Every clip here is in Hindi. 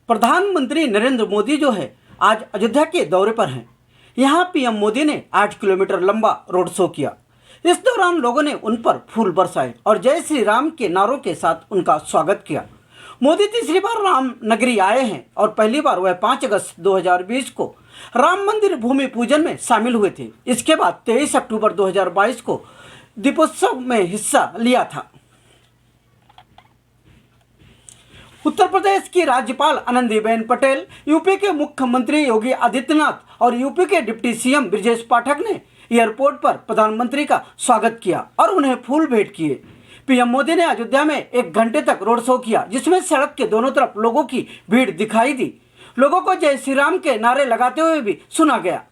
प्रधानमंत्री नरेंद्र मोदी जो है आज अयोध्या के दौरे पर हैं। यहाँ पीएम मोदी ने 8 किलोमीटर लंबा रोड शो किया। इस दौरान लोगों ने उन पर फूल बरसाए और जय श्री राम के नारों के साथ उनका स्वागत किया। मोदी तीसरी बार राम नगरी आए हैं और पहली बार वह 5 अगस्त 2020 को राम मंदिर भूमि पूजन में शामिल हुए थे। इसके बाद 23 अक्टूबर 2022 को दीपोत्सव में हिस्सा लिया था। उत्तर प्रदेश की राज्यपाल आनंदीबेन पटेल, यूपी के मुख्यमंत्री योगी आदित्यनाथ और यूपी के डिप्टी सीएम ब्रजेश पाठक ने एयरपोर्ट पर प्रधानमंत्री का स्वागत किया और उन्हें फूल भेंट किए। पीएम मोदी ने अयोध्या में 1 घंटे तक रोड शो किया, जिसमें सड़क के दोनों तरफ लोगों की भीड़ दिखाई दी। लोगों को जय श्री राम के नारे लगाते हुए भी सुना गया।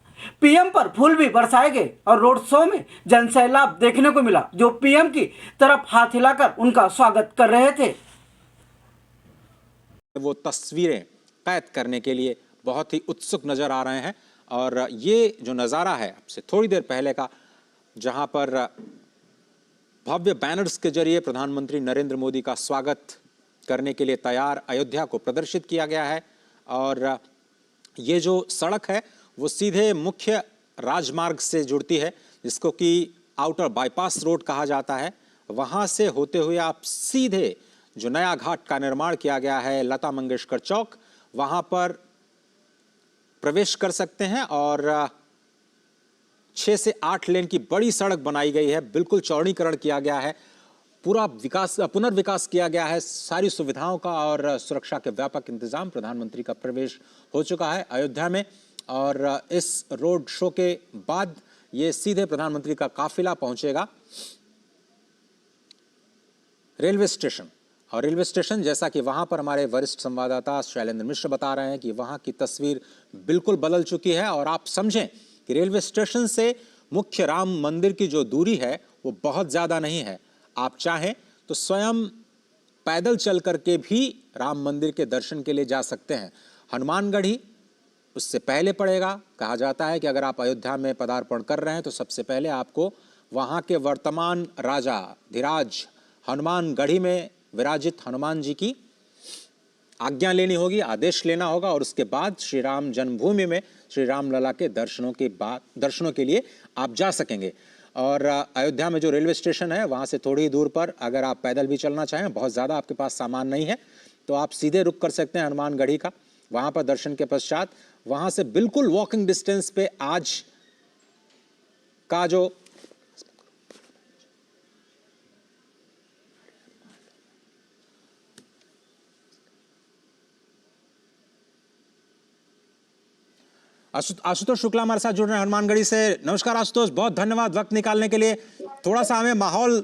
पीएम पर फूल भी बरसाए गए और रोड शो में जनसैलाब देखने को मिला, जो पीएम की तरफ हाथ हिलाकर उनका स्वागत कर रहे थे। वो तस्वीरें कैद करने के लिए बहुत ही उत्सुक नजर आ रहे हैं। और ये जो नज़ारा है आपसे थोड़ी देर पहले का, जहां पर भव्य बैनर्स के जरिए प्रधानमंत्री नरेंद्र मोदी का स्वागत करने के लिए तैयार अयोध्या को प्रदर्शित किया गया है। और ये जो सड़क है वो सीधे मुख्य राजमार्ग से जुड़ती है, जिसको कि आउटर बाईपास रोड कहा जाता है। वहां से होते हुए आप सीधे जो नया घाट का निर्माण किया गया है लता मंगेशकर चौक, वहां पर प्रवेश कर सकते हैं। और 6 से 8 लेन की बड़ी सड़क बनाई गई है, बिल्कुल चौड़ीकरण किया गया है, पूरा पुनर्विकास किया गया है, सारी सुविधाओं का और सुरक्षा के व्यापक इंतजाम। प्रधानमंत्री का प्रवेश हो चुका है अयोध्या में और इस रोड शो के बाद ये सीधे प्रधानमंत्री का काफिला पहुंचेगा रेलवे स्टेशन। और रेलवे स्टेशन, जैसा कि वहां पर हमारे वरिष्ठ संवाददाता शैलेंद्र मिश्र बता रहे हैं कि वहां की तस्वीर बिल्कुल बदल चुकी है। और आप समझें कि रेलवे स्टेशन से मुख्य राम मंदिर की जो दूरी है वो बहुत ज्यादा नहीं है। आप चाहें तो स्वयं पैदल चल करके भी राम मंदिर के दर्शन के लिए जा सकते हैं। हनुमानगढ़ी उससे पहले पड़ेगा। कहा जाता है कि अगर आप अयोध्या में पदार्पण कर रहे हैं तो सबसे पहले आपको वहां के वर्तमान राजा धीराज हनुमानगढ़ी में विराजित हनुमान जी की आज्ञा लेनी होगी, आदेश लेना होगा, और उसके बाद श्री राम जन्मभूमि में श्री राम लला के दर्शनों के लिए आप जा सकेंगे। और अयोध्या में जो रेलवे स्टेशन है वहां से थोड़ी दूर पर अगर आप पैदल भी चलना चाहें, बहुत ज्यादा आपके पास सामान नहीं है, तो आप सीधे रुक कर सकते हैं हनुमानगढ़ी का। वहां पर दर्शन के पश्चात वहां से बिल्कुल वॉकिंग डिस्टेंस पे आज का जो आशुतोष शुक्ला हमारे साथ जुड़ रहे हैं हनुमानगढ़ी से। नमस्कार आशुतोष, बहुत धन्यवाद वक्त निकालने के लिए। थोड़ा सा हमें माहौल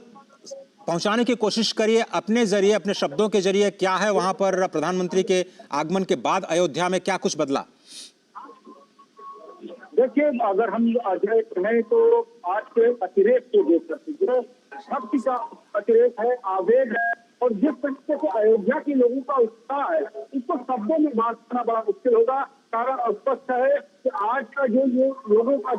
पहुंचाने की कोशिश करिए अपने जरिए, अपने शब्दों के जरिए। क्या है वहां पर प्रधानमंत्री के आगमन के बाद अयोध्या में क्या कुछ बदला? देखिए, अगर हम अजय कहें तो आज के अतिरेक को देख सकते हैं, जो भक्ति का अतिरेक है, आवेग है, और जिस तरीके से अयोध्या के लोगों का उत्साह है, इसको शब्दों में बात करना बड़ा मुश्किल होगा। कारण स्पष्ट है कि आज का जो लोगों का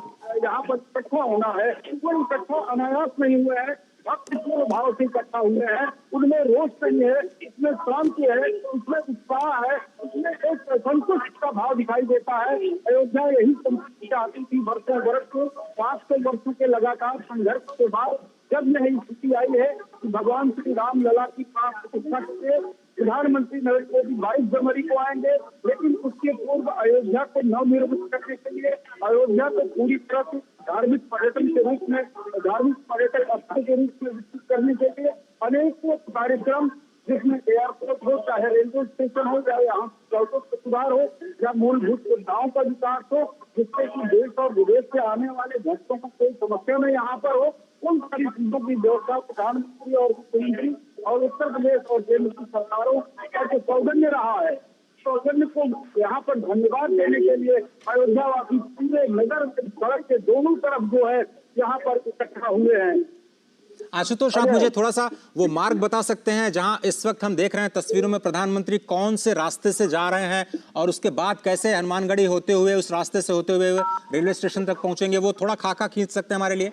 यहाँ पर इकट्ठा होना है, वो इकट्ठा अनायास नहीं हुआ है, भक्तिपूर्ण भाव से इकट्ठा हुए हैं। उनमें रोष नहीं है, इसमें शांति है, इसमें उत्साह है, इसमें एक संतुष्ट का भाव दिखाई देता है। अयोध्या यही संतुष्टि आती थी वर्षों वर्ष को, 500 वर्षों के लगातार संघर्ष के बाद जब यही स्थिति आई है कि भगवान श्री राम लला की प्राण प्रतिष्ठा से प्रधानमंत्री नरेंद्र मोदी 22 जनवरी को आएंगे। लेकिन उसके पूर्व अयोध्या को नवनिर्मित करने के लिए, अयोध्या को पूरी तरह से धार्मिक पर्यटन के रूप में, धार्मिक पर्यटन स्थल के रूप में विकसित करने के लिए अनेकों कार्यक्रम, जिसमें एयरपोर्ट हो, चाहे रेलवे स्टेशन हो, चाहे यहाँ सड़कों का सुधार हो, या मूलभूत सुविधाओं का विकास हो, जिससे कि देश और विदेश से आने वाले भक्तों को कोई समस्या न यहाँ पर हो, उन सारी चीजों की व्यवस्था प्रधानमंत्री और मुख्यमंत्री और उत्तर प्रदेश और केंद्र की सरकारों का जो सौजन्य रहा है, सौजन्य को यहाँ पर धन्यवाद देने के लिए अयोध्यावासी पूरे नगर सड़क के दोनों तरफ जो है यहाँ पर इकट्ठा हुए हैं। आशुतोष, आप मुझे थोड़ा सा वो मार्ग बता सकते हैं जहां इस वक्त हम देख रहे हैं तस्वीरों में प्रधानमंत्री कौन से रास्ते से जा रहे हैं और उसके बाद कैसे हनुमानगढ़ी होते हुए उस रास्ते से होते हुए रेलवे स्टेशन तक पहुंचेंगे? वो थोड़ा खाका खींच सकते हैं हमारे लिए?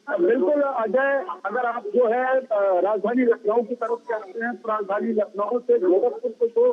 बिल्कुल अजय, अगर आप जो है राजधानी लखनऊ की तरफ जाते हैं तो राजधानी लखनऊ से गोरखपुर को जो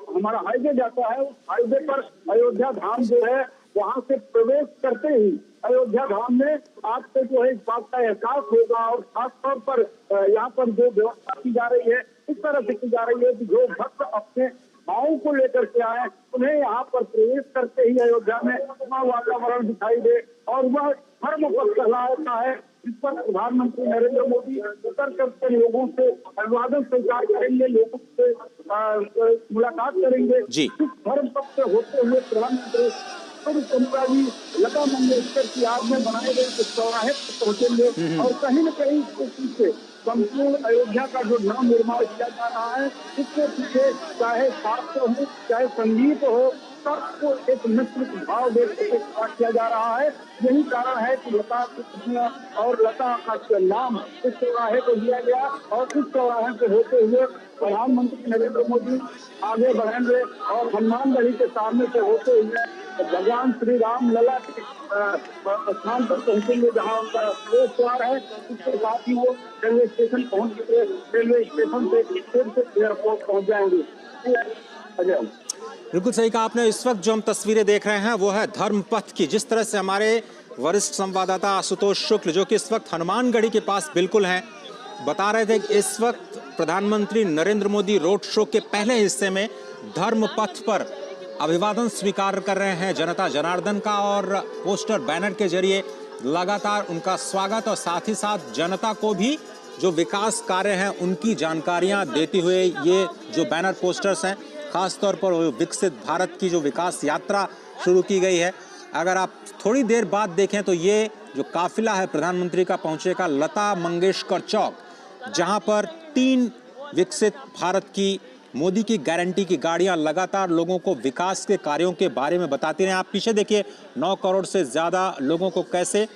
हमारा हाईवे जाता है, उस हाईवे पर अयोध्या धाम जो है वहां से प्रवेश करते ही अयोध्या धाम में आपको जो है इस बात का एहसास होगा। और खासतौर पर यहाँ पर जो व्यवस्था की जा रही है इस तरह से की जा रही है कि जो भक्त अपने भावों को लेकर के आए उन्हें यहाँ पर प्रवेश करते ही अयोध्या में वातावरण दिखाई दे और वह धर्म पथ कहलाता है, जिस पर प्रधानमंत्री नरेंद्र मोदी उतर करके लोगों से अभिवादन स्वीकार करेंगे, लोगों से मुलाकात करेंगे। जी। इस धर्म पथ से होते हुए प्रधानमंत्री जी लता मंगेशकर की याद में बनाए गए इस चौराहे पर पहुंचेंगे और कहीं न कहीं इसके पीछे संपूर्ण अयोध्या का जो नव निर्माण किया जा रहा है इसके पीछे चाहे साहित्य हो चाहे संगीत हो सबको एक मिश्रित भाव देकर किया जा रहा है। यही कारण है कि लता और लता का नाम इस चौराहे को दिया गया और इस चौराहे से होते हुए प्रधानमंत्री नरेंद्र मोदी आगे बढ़ेंगे और हनुमानगढ़ी के सामने से होते हुए भगवान श्री राम लला के स्थान पर पहुंचेंगे जहां उनका प्रवेश द्वार है। इसके साथ ही वो रेलवे स्टेशन पहुंच के रेलवे स्टेशन से फिर से एयरपोर्ट पहुंच जाएंगे। अजय, बिल्कुल सही कहा आपने। इस वक्त जो हम तस्वीरें देख रहे हैं वो है धर्मपथ की। जिस तरह से हमारे वरिष्ठ संवाददाता आशुतोष शुक्ल जो कि इस वक्त हनुमानगढ़ी के पास बिल्कुल हैं, बता रहे थे कि इस वक्त प्रधानमंत्री नरेंद्र मोदी रोड शो के पहले हिस्से में धर्मपथ पर अभिवादन स्वीकार कर रहे हैं जनता जनार्दन का और पोस्टर बैनर के जरिए लगातार उनका स्वागत और साथ ही साथ जनता को भी जो विकास कार्य हैं उनकी जानकारियां देते हुए ये जो बैनर पोस्टर्स हैं, खासतौर पर विकसित भारत की जो विकास यात्रा शुरू की गई है। अगर आप थोड़ी देर बाद देखें तो ये जो काफिला है प्रधानमंत्री का पहुंचेगा लता मंगेशकर चौक, जहां पर 3 विकसित भारत की मोदी की गारंटी की गाड़ियां लगातार लोगों को विकास के कार्यों के बारे में बताती रहे। आप पीछे देखिए 9 करोड़ से ज़्यादा लोगों को कैसे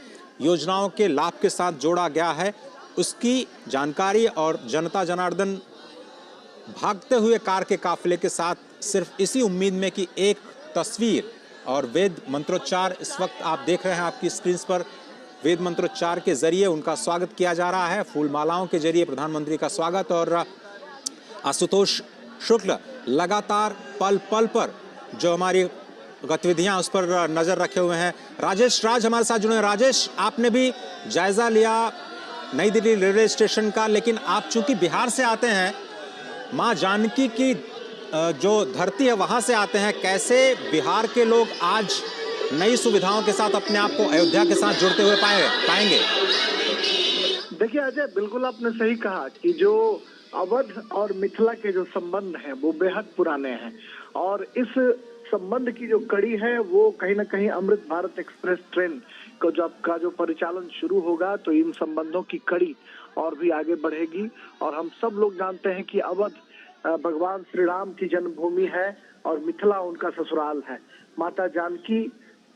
योजनाओं के लाभ के साथ जोड़ा गया है, उसकी जानकारी और जनता जनार्दन भागते हुए कार के काफिले के साथ सिर्फ इसी उम्मीद में कि एक तस्वीर और वेद मंत्रोच्चार इस वक्त आप देख रहे हैं आपकी स्क्रीन पर, वेद मंत्रोच्चार के जरिए उनका स्वागत किया जा रहा है, फूल मालाओं के जरिए प्रधानमंत्री का स्वागत। और आशुतोष शुक्ल लगातार पल पल पर जो हमारी गतिविधियां उस पर नजर रखे हुए हैं। राजेश राज हमारे साथ जुड़े हैं। राजेश, आपने भी जायजा लिया नई दिल्ली रेलवे स्टेशन का, लेकिन आप चूंकि बिहार से आते हैं, मां जानकी की जो धरती है वहां से आते हैं, कैसे बिहार के लोग आज नई सुविधाओं के साथ अपने आप को अयोध्या के साथ जुड़ते हुए पाएंगे? देखिए अजय, बिल्कुल आपने सही कहा कि जो अवध और मिथिला के जो संबंध हैं वो बेहद पुराने हैं और इस संबंध की जो कड़ी है वो कहीं ना कहीं अमृत भारत एक्सप्रेस ट्रेन को जो परिचालन शुरू होगा तो इन संबंधों की कड़ी और भी आगे बढ़ेगी। और हम सब लोग जानते हैं कि अवध भगवान श्री राम की जन्मभूमि है और मिथिला उनका ससुराल है। माता जानकी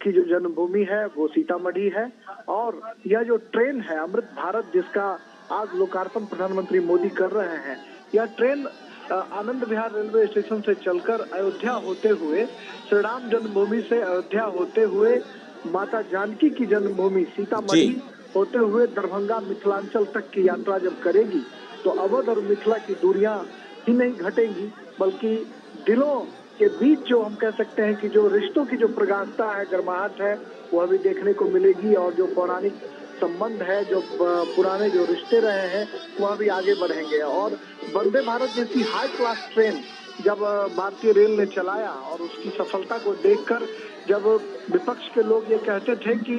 की जो जन्मभूमि है वो सीतामढ़ी है और यह जो ट्रेन है अमृत भारत जिसका आज लोकार्पण प्रधानमंत्री मोदी कर रहे हैं, यह train Anand Vihar railway station से चलकर अयोध्या होते हुए श्री राम जन्मभूमि से अयोध्या होते हुए माता जानकी की जन्मभूमि सीतामढ़ी होते हुए दरभंगा मिथिलांचल तक की यात्रा जब करेगी तो अवध और मिथिला की दूरियां ही नहीं घटेंगी बल्कि दिलों के बीच जो हम कह सकते हैं कि जो रिश्तों की जो प्रगाढ़ता है, गर्माहट है, वह भी देखने को मिलेगी और जो पौराणिक संबंध है, जो पुराने जो रिश्ते रहे हैं वह भी आगे बढ़ेंगे। और वंदे भारत जैसी हाई क्लास ट्रेन जब भारतीय रेल ने चलाया और उसकी सफलता को देखकर जब विपक्ष के लोग ये कहते थे कि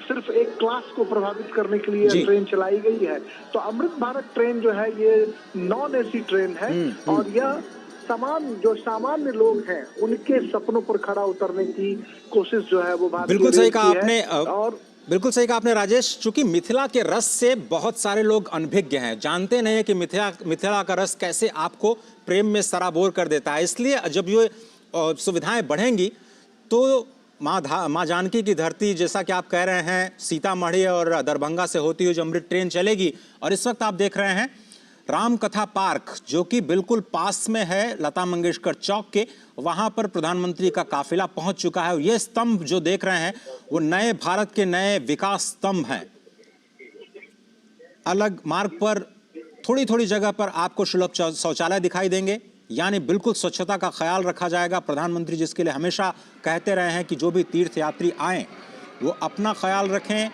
सिर्फ एक क्लास को प्रभावित करने के लिए ट्रेन चलाई गई है, तो अमृत भारत ट्रेन जो है ये नॉन एसी ट्रेन है और यह सामान्य लोग हैं उनके सपनों पर खड़ा उतरने की कोशिश जो है वो भारतीय बिल्कुल सही कहा आपने। और बिल्कुल सही कहा आपने राजेश, चूंकि मिथिला के रस से बहुत सारे लोग अनभिज्ञ हैं, जानते नहीं है कि मिथिला का रस कैसे आपको प्रेम में सराबोर कर देता है। इसलिए जब ये सुविधाएं बढ़ेंगी तो माँ जानकी की धरती, जैसा कि आप कह रहे हैं, सीतामढ़ी और दरभंगा से होती हुई जो अमृत ट्रेन चलेगी। और इस वक्त आप देख रहे हैं राम कथा पार्क जो कि बिल्कुल पास में है लता मंगेशकर चौक के, वहां पर प्रधानमंत्री का काफिला पहुंच चुका है। ये स्तंभ जो देख रहे हैं वो नए भारत के नए विकास स्तंभ हैं। अलग मार्ग पर थोड़ी थोड़ी जगह पर आपको सुलभ शौचालय दिखाई देंगे, यानी बिल्कुल स्वच्छता का ख्याल रखा जाएगा। प्रधानमंत्री जिसके लिए हमेशा कहते रहे हैं कि जो भी तीर्थयात्री आएं वो अपना ख्याल रखें,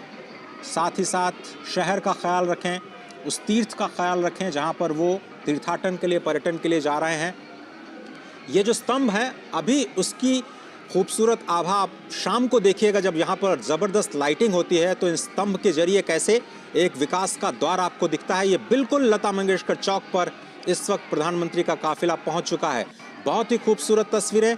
साथ ही साथ शहर का ख्याल रखें, उस तीर्थ का ख्याल रखें जहां पर वो तीर्थाटन के लिए, पर्यटन के लिए जा रहे हैं। ये जो स्तंभ है, अभी उसकी खूबसूरत आभा आप शाम को देखिएगा जब यहाँ पर ज़बरदस्त लाइटिंग होती है, तो इस स्तंभ के जरिए कैसे एक विकास का द्वार आपको दिखता है। ये बिल्कुल लता मंगेशकर चौक पर इस वक्त प्रधानमंत्री का काफिला पहुंच चुका है। बहुत ही खूबसूरत तस्वीरें,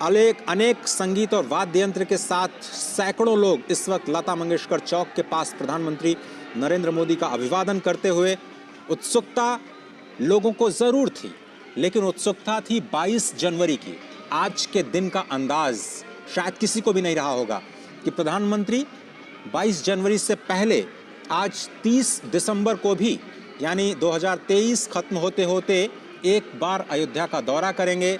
अनेक संगीत और वाद्य यंत्र के साथ सैकड़ों लोग इस वक्त लता मंगेशकर चौक के पास प्रधानमंत्री नरेंद्र मोदी का अभिवादन करते हुए। उत्सुकता लोगों को जरूर थी, लेकिन उत्सुकता थी 22 जनवरी की। आज के दिन का अंदाज शायद किसी को भी नहीं रहा होगा कि प्रधानमंत्री 22 जनवरी से पहले आज 30 दिसंबर को भी, यानी 2023 खत्म होते होते एक बार अयोध्या का दौरा करेंगे।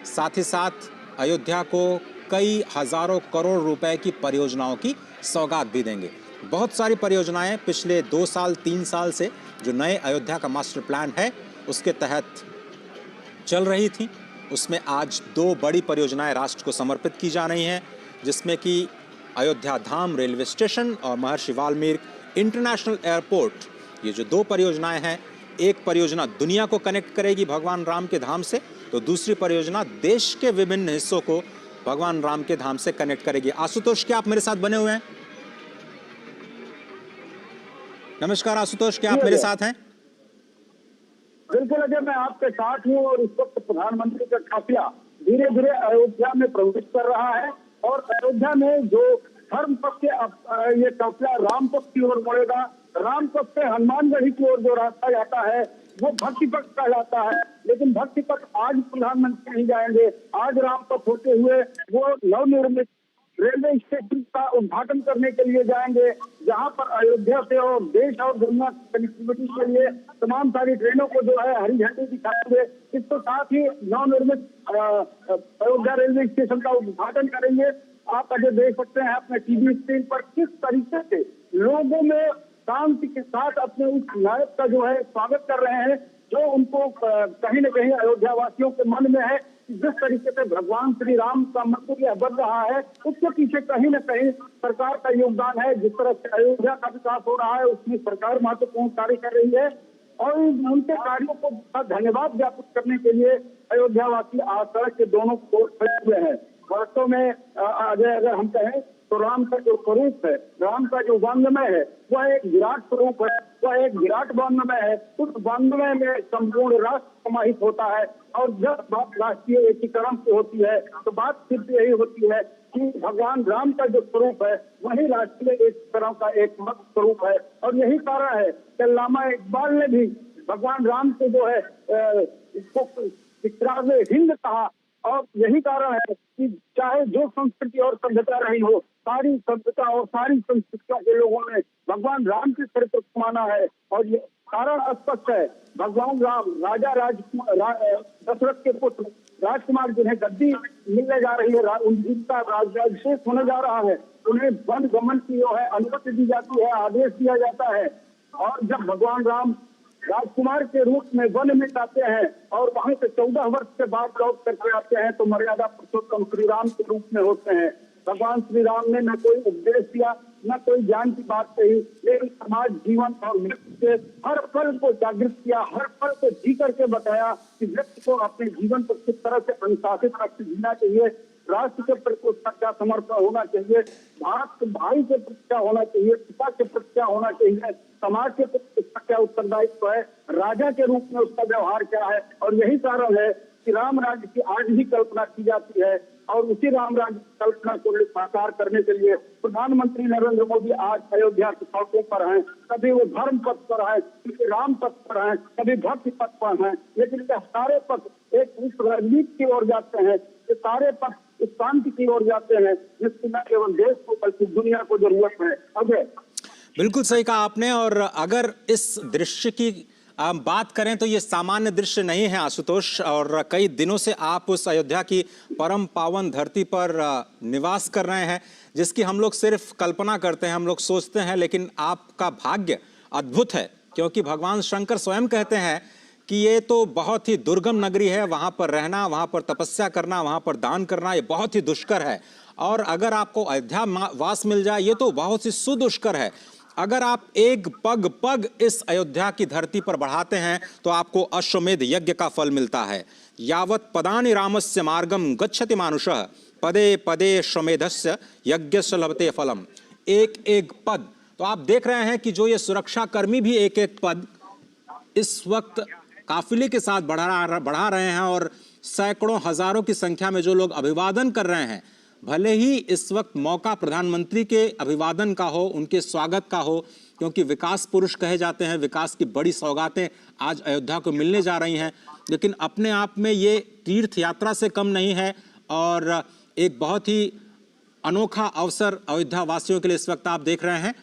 साथ ही साथ अयोध्या को कई हजारों करोड़ रुपए की परियोजनाओं की सौगात भी देंगे। बहुत सारी परियोजनाएं पिछले 2 साल 3 साल से जो नए अयोध्या का मास्टर प्लान है उसके तहत चल रही थी, उसमें आज 2 बड़ी परियोजनाएं राष्ट्र को समर्पित की जा रही हैं, जिसमें कि अयोध्या धाम रेलवे स्टेशन और महर्षि वाल्मीकि इंटरनेशनल एयरपोर्ट। ये जो 2 परियोजनाएं हैं, एक परियोजना दुनिया को कनेक्ट करेगी भगवान राम के धाम से, तो दूसरी परियोजना देश के विभिन्न हिस्सों को भगवान राम के धाम से कनेक्ट करेगी। आशुतोष, क्या आप मेरे साथ बने हुए हैं? नमस्कार आशुतोष, क्या आप मेरे साथ हैं? बिल्कुल अजय, मैं आपके साथ हूँ और इस वक्त प्रधानमंत्री का काफिला धीरे धीरे अयोध्या में प्रवेश कर रहा है और अयोध्या में जो धर्म पक्ष ये काफिला राम पक्ष की ओर मुड़ेगा। राम पक्ष से हनुमानगढ़ी की ओर जो रास्ता जाता है वो भक्ति पक्ष कहलाता है, लेकिन भक्ति पक्ष आज प्रधानमंत्री नहीं जाएंगे। आज राम पक्ष होते हुए वो नवनिर्मित रेलवे स्टेशन का उद्घाटन करने के लिए जाएंगे, जहां पर अयोध्या से और देश और दुनिया की कनेक्टिविटी के लिए तमाम सारी ट्रेनों को जो है हरी झंडी दिखाएंगे। इसके साथ ही नवनिर्मित अयोध्या रेलवे स्टेशन का उद्घाटन करेंगे। आप अजय देख सकते हैं अपने टीवी स्क्रीन पर किस तरीके से लोगों में शांति के साथ अपने उस नायक का जो है स्वागत कर रहे हैं, जो उनको कहीं न कहीं अयोध्या वासियों के मन में है। जिस तरीके से भगवान श्री राम का मंदिर बन रहा है, उसके पीछे कहीं न कहीं सरकार का योगदान है। जिस तरह से अयोध्या का विकास हो रहा है, उसमें सरकार महत्वपूर्ण कार्य कर रही है और उनके कार्यों को धन्यवाद ज्ञापित करने के लिए अयोध्या वासी आज सड़क के दोनों ओर खड़े हुए हैं। वास्तव में अगर हम कहें तो राम का जो स्वरूप है, राम का जो वांग्मय है, वह एक विराट स्वरूप है, वह एक विराट वांग्मय है। उस वांग्मय में संपूर्ण राष्ट्र समाहित होता है और जब बात राष्ट्रीय एकीकरण की होती है तो बात सिर्फ यही होती है कि भगवान राम का जो स्वरूप है वही राष्ट्रीय एकीकरण का एकमात्र स्वरूप है। और यही कारण है कि अल्लामा इकबाल ने भी भगवान राम को जो है इसको हिंद कहा। और यही कारण है कि चाहे जो संस्कृति और सभ्यता रही हो, सारी सभ्यता और सारी संस्कृतियों के लोगों ने भगवान राम के चरित्र को माना है। और ये कारण स्पष्ट है, भगवान राम राजा दशरथ के पुत्र राजकुमार जिन्हें गद्दी मिलने जा रही है, उनका राज्याभिषेक होने जा रहा है, उन्हें वन गमन की जो है अनुमति दी जाती है, आदेश दिया जाता है। और जब भगवान राम राजकुमार के रूप में वन में जाते हैं और वहां से 14 वर्ष के बाद लौट करके आते हैं तो मर्यादा पुरुषोत्तम श्री राम के रूप में होते हैं। भगवान श्री राम ने न कोई उपदेश दिया, न कोई ज्ञान की बात कही, लेकिन समाज, जीवन और मृत्यु से हर पल को जागृत किया, हर पल को जी करके बताया कि व्यक्ति को अपने जीवन को किस तरह से अनुशासित रख जीना चाहिए, राष्ट्र के प्रति उसका क्या समर्पण होना चाहिए, भारत के भाई के प्रति क्या होना चाहिए, पिता के प्रति क्या होना चाहिए, समाज के प्रति उसका क्या उत्तरदायित्व है, राजा के रूप में उसका व्यवहार क्या है। और यही कारण है कि राम राज्य की आज भी कल्पना की जाती है और उसी राम राज्य की कल्पना को साकार करने के लिए प्रधानमंत्री नरेंद्र मोदी आज अयोध्या के सड़कों पर हैं। कभी वो धर्म पथ पर है, कभी राम पथ पर है, कभी भक्ति पथ पर है, लेकिन ये सारे पथ एक रणनीति की ओर जाते हैं। ये सारे पथ इस शांति की ओर जाते हैं जिसकी न केवल देश को बल्कि दुनिया को जरूरत है। अजय, बिल्कुल सही कहा आपने। और अगर इस दृश्य की बात करें तो ये सामान्य दृश्य नहीं है आशुतोष, और कई दिनों से आप उस अयोध्या की परम पावन धरती पर निवास कर रहे हैं जिसकी हम लोग सिर्फ कल्पना करते हैं, हम लोग सोचते हैं, लेकिन आपका भाग्य अद्भुत है, क्योंकि भगवान शंकर स्वयं कहते हैं कि ये तो बहुत ही दुर्गम नगरी है, वहाँ पर रहना, वहाँ पर तपस्या करना, वहाँ पर दान करना ये बहुत ही दुष्कर है। और अगर आपको अयोध्या वास मिल जाए ये तो बहुत ही सुदुष्कर है। अगर आप एक पग पग इस अयोध्या की धरती पर बढ़ाते हैं तो आपको अश्वमेध यज्ञ का फल मिलता है। यावत् पदानि रामस्य मार्गम गच्छति मानुषः पदे पदे श्वमेधस्य यज्ञस्य लभते फलम। एक एक पद, तो आप देख रहे हैं कि जो ये सुरक्षा कर्मी भी एक एक पद इस वक्त काफिले के साथ बढ़ा रहे हैं और सैकड़ों हजारों की संख्या में जो लोग अभिवादन कर रहे हैं। भले ही इस वक्त मौका प्रधानमंत्री के अभिवादन का हो, उनके स्वागत का हो, क्योंकि विकास पुरुष कहे जाते हैं, विकास की बड़ी सौगातें आज अयोध्या को मिलने जा रही हैं, लेकिन अपने आप में ये तीर्थ यात्रा से कम नहीं है और एक बहुत ही अनोखा अवसर अयोध्या वासियों के लिए इस वक्त आप देख रहे हैं।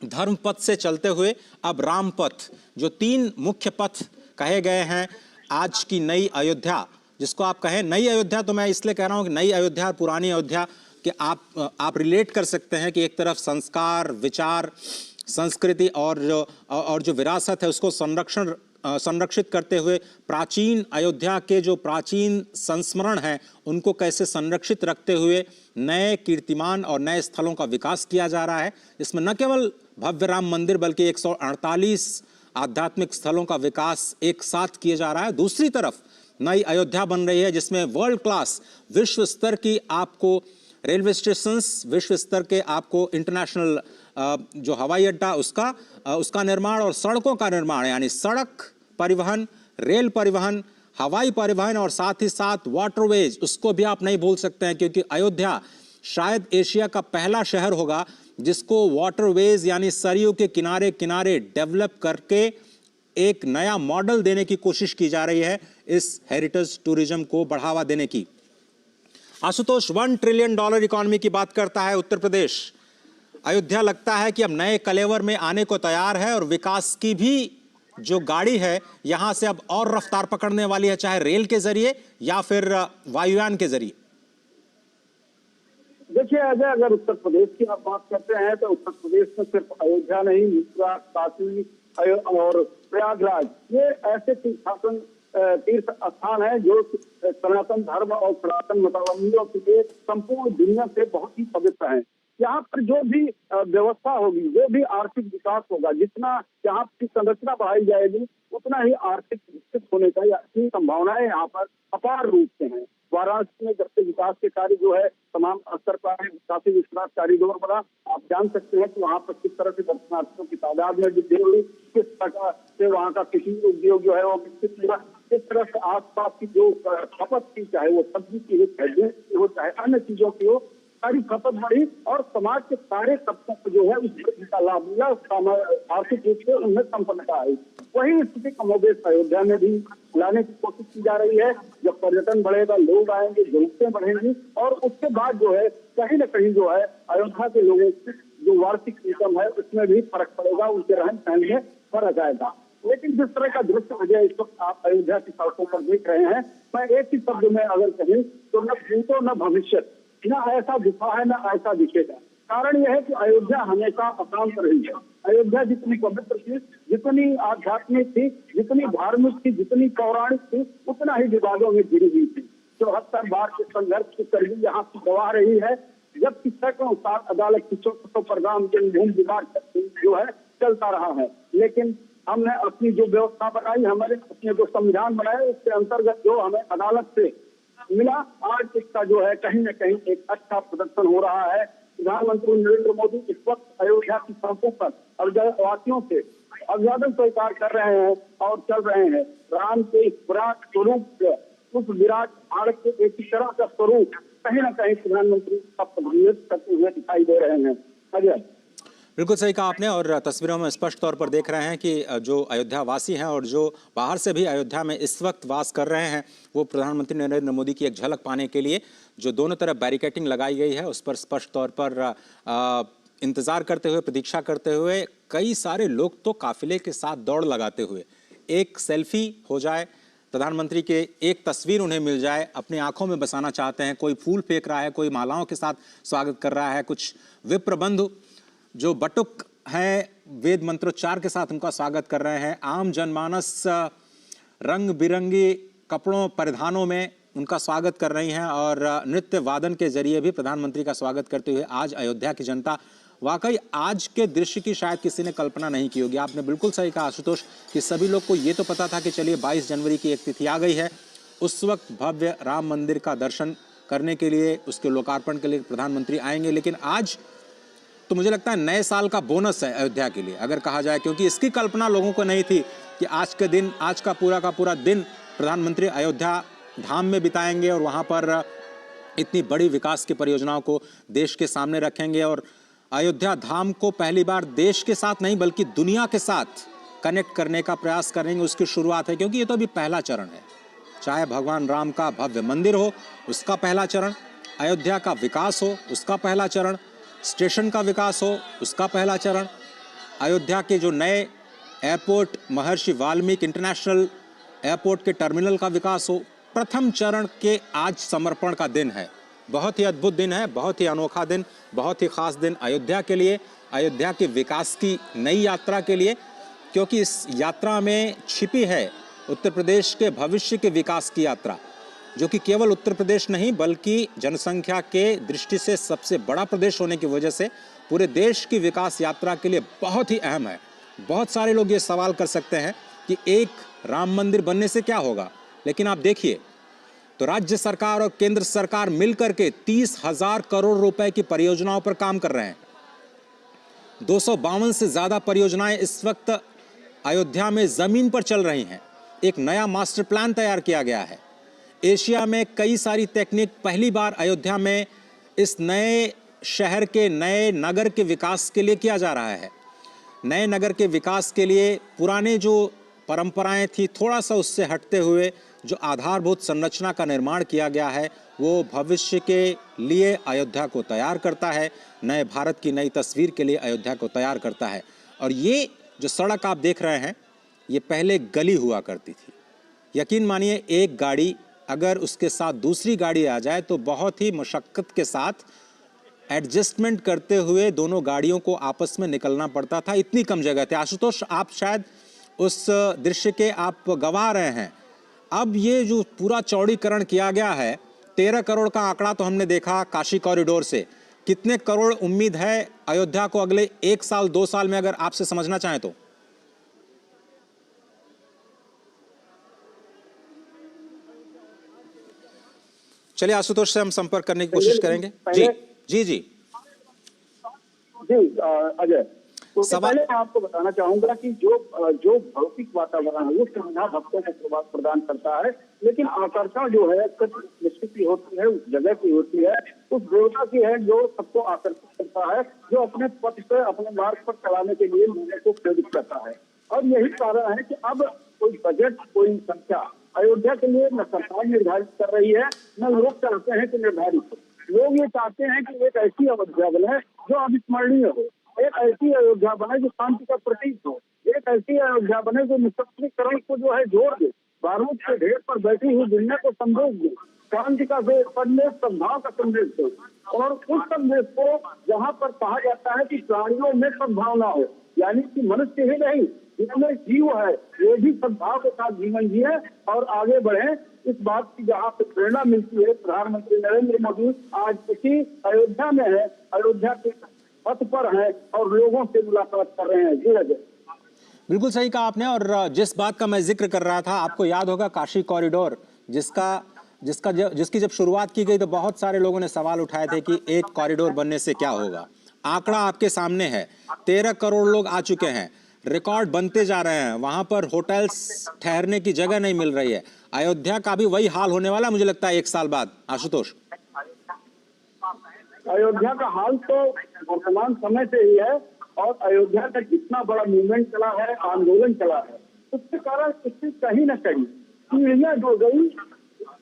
धर्म पथ से चलते हुए अब राम पथ, जो 3 मुख्य पथ कहे गए हैं आज की नई अयोध्या, जिसको आप कहें नई अयोध्या, तो मैं इसलिए कह रहा हूं कि नई अयोध्या और पुरानी अयोध्या कि आप रिलेट कर सकते हैं कि एक तरफ संस्कार, विचार, संस्कृति और जो विरासत है उसको संरक्षित करते हुए प्राचीन अयोध्या के जो प्राचीन संस्मरण हैं उनको कैसे संरक्षित रखते हुए नए कीर्तिमान और नए स्थलों का विकास किया जा रहा है। इसमें न केवल भव्य राम मंदिर बल्कि 148 आध्यात्मिक स्थलों का विकास एक साथ किया जा रहा है। दूसरी तरफ नई अयोध्या बन रही है जिसमें वर्ल्ड क्लास विश्व स्तर की आपको रेलवे स्टेशंस, विश्व स्तर के आपको इंटरनेशनल जो हवाई अड्डा उसका निर्माण और सड़कों का निर्माण, यानी सड़क परिवहन, रेल परिवहन, हवाई परिवहन और साथ ही साथ वाटरवेज, उसको भी आप नहीं भूल सकते हैं, क्योंकि अयोध्या शायद एशिया का पहला शहर होगा जिसको वाटरवेज यानी सरयू के किनारे किनारे डेवलप करके एक नया मॉडल देने की कोशिश की जा रही है इस हेरिटेज टूरिज्म को बढ़ावा देने की। आशुतोष, $1 ट्रिलियन इकोनॉमी की बात करता है उत्तर प्रदेश। अयोध्या लगता है कि अब नए कलेवर में आने को तैयार है और विकास की भी जो गाड़ी है यहां से अब और रफ्तार पकड़ने वाली है, चाहे रेल के जरिए या फिर वायुयान के जरिए। देखिए अजय, अगर उत्तर प्रदेश की आप बात करते हैं तो उत्तर प्रदेश में सिर्फ अयोध्या नहीं, मथुरा, काशी और प्रयागराज ये ऐसे तीर्थ स्थान है जो सनातन धर्म और सनातन मतावलंबियों के लिए संपूर्ण दुनिया से बहुत ही पवित्र है। यहाँ पर जो भी व्यवस्था होगी, जो भी आर्थिक विकास होगा, जितना यहाँ की संरचना बढ़ाई जाएगी उतना ही आर्थिक विकसित होने का की संभावनाएं यहाँ पर अपार रूप से हैं। वाराणसी में जब से विकास के कार्य जो है तमाम स्तर पर काफी विश्वास कॉरिडोर बना, आप जान सकते हैं कि वहाँ पर किस तरह से दर्शनार्थियों की तादाद में वृद्धि हुई, किस प्रकार से वहाँ का कृषि उद्योग जो है वो विकसित हुआ, किस तरह से आसपास की जो खपत की, चाहे वो सब्जी की हो चाहे अन्य चीजों की हो, सारी खपत बढ़ी और समाज के सारे तबकों को जो है उस का लाभ मिला, आर्थिक रूप से उन्हें संपन्नता आई। वही स्थिति कमोबेश अयोध्या में भी लाने की कोशिश की जा रही है। जब पर्यटन बढ़ेगा, लोग आएंगे, जरूरतें बढ़ेंगी और उसके बाद जो है कहीं न कहीं जो है अयोध्या के लोगों की जो वार्षिक इनकम है उसमें भी फर्क पड़ेगा, उनके रहन सहन में फर्क आएगा। लेकिन जिस तरह का दृश्य मुझे इस वक्त आप अयोध्या की सड़कों पर देख रहे हैं, मैं एक ही शब्द में अगर कहूँ तो न भूतो न भविष्य, न ऐसा दिखा है न ऐसा दिखेगा। कारण यह है कि अयोध्या हमेशा अशांत रही है। अयोध्या जितनी पवित्र थी, जितनी आध्यात्मिक थी, जितनी धार्मिक थी, जितनी पौराणिक थी, उतना ही विवादों में घिरी हुई थी। 74 बार के संघर्ष की कड़ी यहाँ की गवाह रही है, जबकि सैकड़ों साल अदालत की चौखटों पर राम जन्मभूमि विवाद जो है चलता रहा है। लेकिन हमने अपनी जो व्यवस्था बनाई, हमारे अपने जो संविधान बनाए, उसके अंतर्गत जो हमें अदालत से मिला, आज इसका जो है कहीं न कहीं एक अच्छा प्रदर्शन हो रहा है। प्रधानमंत्री नरेंद्र मोदी इस वक्त अयोध्या की सड़कों पर अयोध्यावासियों से अभिवादन स्वीकार कर रहे हैं और चल रहे हैं। राम के इस विराट स्वरूप, उस विराट भारत के एक तरह का स्वरूप कहीं न कहीं प्रधानमंत्री का प्रतिनिधित्व करते हुए दिखाई दे रहे हैं। अजय, बिल्कुल सही कहा आपने और तस्वीरों में स्पष्ट तौर पर देख रहे हैं कि जो अयोध्या वासी हैं और जो बाहर से भी अयोध्या में इस वक्त वास कर रहे हैं, वो प्रधानमंत्री नरेंद्र मोदी की एक झलक पाने के लिए जो दोनों तरफ बैरिकेडिंग लगाई गई है उस पर स्पष्ट तौर पर इंतजार करते हुए, प्रतीक्षा करते हुए कई सारे लोग तो काफिले के साथ दौड़ लगाते हुए एक सेल्फी हो जाए, प्रधानमंत्री के एक तस्वीर उन्हें मिल जाए, अपनी आंखों में बसाना चाहते हैं। कोई फूल फेंक रहा है, कोई मालाओं के साथ स्वागत कर रहा है, कुछ विप्र बंधु जो बटुक हैं वेद मंत्रोच्चार के साथ उनका स्वागत कर रहे हैं। आम जनमानस रंग बिरंगी कपड़ों परिधानों में उनका स्वागत कर रही हैं और नृत्य वादन के जरिए भी प्रधानमंत्री का स्वागत करते हुए आज अयोध्या की जनता, वाकई आज के दृश्य की शायद किसी ने कल्पना नहीं की होगी। आपने बिल्कुल सही कहा आशुतोष कि सभी लोग को ये तो पता था कि चलिए 22 जनवरी की एक तिथि आ गई है, उस वक्त भव्य राम मंदिर का दर्शन करने के लिए, उसके लोकार्पण के लिए प्रधानमंत्री आएंगे। लेकिन आज तो मुझे लगता है नए साल का बोनस है अयोध्या के लिए अगर कहा जाए, क्योंकि इसकी कल्पना लोगों को नहीं थी कि आज के दिन, आज का पूरा दिन प्रधानमंत्री अयोध्या धाम में बिताएंगे और वहां पर इतनी बड़ी विकास की परियोजनाओं को देश के सामने रखेंगे और अयोध्या धाम को पहली बार देश के साथ नहीं बल्कि दुनिया के साथ कनेक्ट करने का प्रयास करेंगे। उसकी शुरुआत है, क्योंकि ये तो अभी पहला चरण है। चाहे भगवान राम का भव्य मंदिर हो उसका पहला चरण, अयोध्या का विकास हो उसका पहला चरण, स्टेशन का विकास हो उसका पहला चरण, अयोध्या के जो नए एयरपोर्ट महर्षि वाल्मीकि इंटरनेशनल एयरपोर्ट के टर्मिनल का विकास हो, प्रथम चरण के आज समर्पण का दिन है। बहुत ही अद्भुत दिन है, बहुत ही अनोखा दिन, बहुत ही खास दिन अयोध्या के लिए, अयोध्या के विकास की नई यात्रा के लिए, क्योंकि इस यात्रा में छिपी है उत्तर प्रदेश के भविष्य के विकास की यात्रा, जो कि केवल उत्तर प्रदेश नहीं बल्कि जनसंख्या के दृष्टि से सबसे बड़ा प्रदेश होने की वजह से पूरे देश की विकास यात्रा के लिए बहुत ही अहम है। बहुत सारे लोग ये सवाल कर सकते हैं कि एक राम मंदिर बनने से क्या होगा, लेकिन आप देखिए तो राज्य सरकार और केंद्र सरकार मिलकर के 30,000 करोड़ रुपए की परियोजनाओं पर काम कर रहे हैं। 252 से ज्यादा परियोजनाएं इस वक्त अयोध्या में जमीन पर चल रही हैं। एक नया मास्टर प्लान तैयार किया गया है। एशिया में कई सारी टेक्निक पहली बार अयोध्या में इस नए शहर के, नए नगर के विकास के लिए किया जा रहा है। नए नगर के विकास के लिए पुराने जो परंपराएं थी, थोड़ा सा उससे हटते हुए जो आधारभूत संरचना का निर्माण किया गया है, वो भविष्य के लिए अयोध्या को तैयार करता है, नए भारत की नई तस्वीर के लिए अयोध्या को तैयार करता है। और ये जो सड़क आप देख रहे हैं, ये पहले गली हुआ करती थी। यकीन मानिए एक गाड़ी अगर उसके साथ दूसरी गाड़ी आ जाए तो बहुत ही मशक्कत के साथ एडजस्टमेंट करते हुए दोनों गाड़ियों को आपस में निकलना पड़ता था, इतनी कम जगह थी। आशुतोष, आप शायद उस दृश्य के आप गवाह रहे हैं। अब ये जो पूरा चौड़ीकरण किया गया है, 13 करोड़ का आंकड़ा तो हमने देखा काशी कॉरिडोर से। कितने करोड़ उम्मीद है अयोध्या को अगले 1 साल 2 साल में, अगर आपसे समझना चाहें तो? चलिए आशुतोष से हम संपर्क करने की कोशिश करेंगे। जी जी जी जी अजय, तो पहले मैं आपको बताना चाहूंगा कि जो भौतिक वातावरण है वो सुविधा भक्तों को प्रदान करता है, लेकिन आकर्षण जो है निश्चित ही होती है, उस जगह की होती है, उस देवता की है जो सबको आकर्षित करता है, जो अपने पथ से अपने मार्ग पर चलाने के लिए लोगों को प्रेरित करता है। और यही कारण है कि अब कोई बजट, कोई संख्या अयोध्या के लिए न सरकार निर्धारित कर रही है, न लोग चाहते हैं कि निर्धारित हो। लोग ये चाहते हैं कि एक ऐसी अयोध्या बने जो अविस्मरणीय हो, एक ऐसी अयोध्या बने जो शांति का प्रतीक हो, एक ऐसी अयोध्या बने जो निशस्त्रीकरण को जो है जोड़ दे, बारूद के ढेर पर बैठी हुई दुनिया को संदेश दे, शांति का संदेश, सद्भाव का संदेश दे। और उस संदेश को जहाँ पर कहा जाता है कि प्राणियों में सद्भावना हो, यानी कि मनुष्य ही नहीं जिनमें जीव है ये भी सद्भाव के साथ जीवन जिए और आगे बढ़े, इस बात की जहाँ पे प्रेरणा मिलती है। प्रधानमंत्री नरेंद्र मोदी आज इसी अयोध्या में है, अयोध्या के पथ पर है और लोगों से मुलाकात कर रहे हैं। जी अजय, बिल्कुल सही कहा आपने। और जिस बात का मैं जिक्र कर रहा था, आपको याद होगा काशी कॉरिडोर जिसकी जब शुरुआत की गई तो बहुत सारे लोगों ने सवाल उठाए थे कि एक कॉरिडोर बनने से क्या होगा। आंकड़ा आपके सामने है, 13 करोड़ लोग आ चुके हैं, रिकॉर्ड बनते जा रहे हैं, वहां पर होटल्स ठहरने की जगह नहीं मिल रही है। अयोध्या का भी वही हाल होने वाला मुझे लगता है 1 साल बाद। आशुतोष, अयोध्या का हाल तो वर्तमान समय से ही है और अयोध्या का जितना बड़ा मूवमेंट चला है, आंदोलन चला है, उसके कारण इससे कहीं न कहीं पीढ़ियां जुड़ गई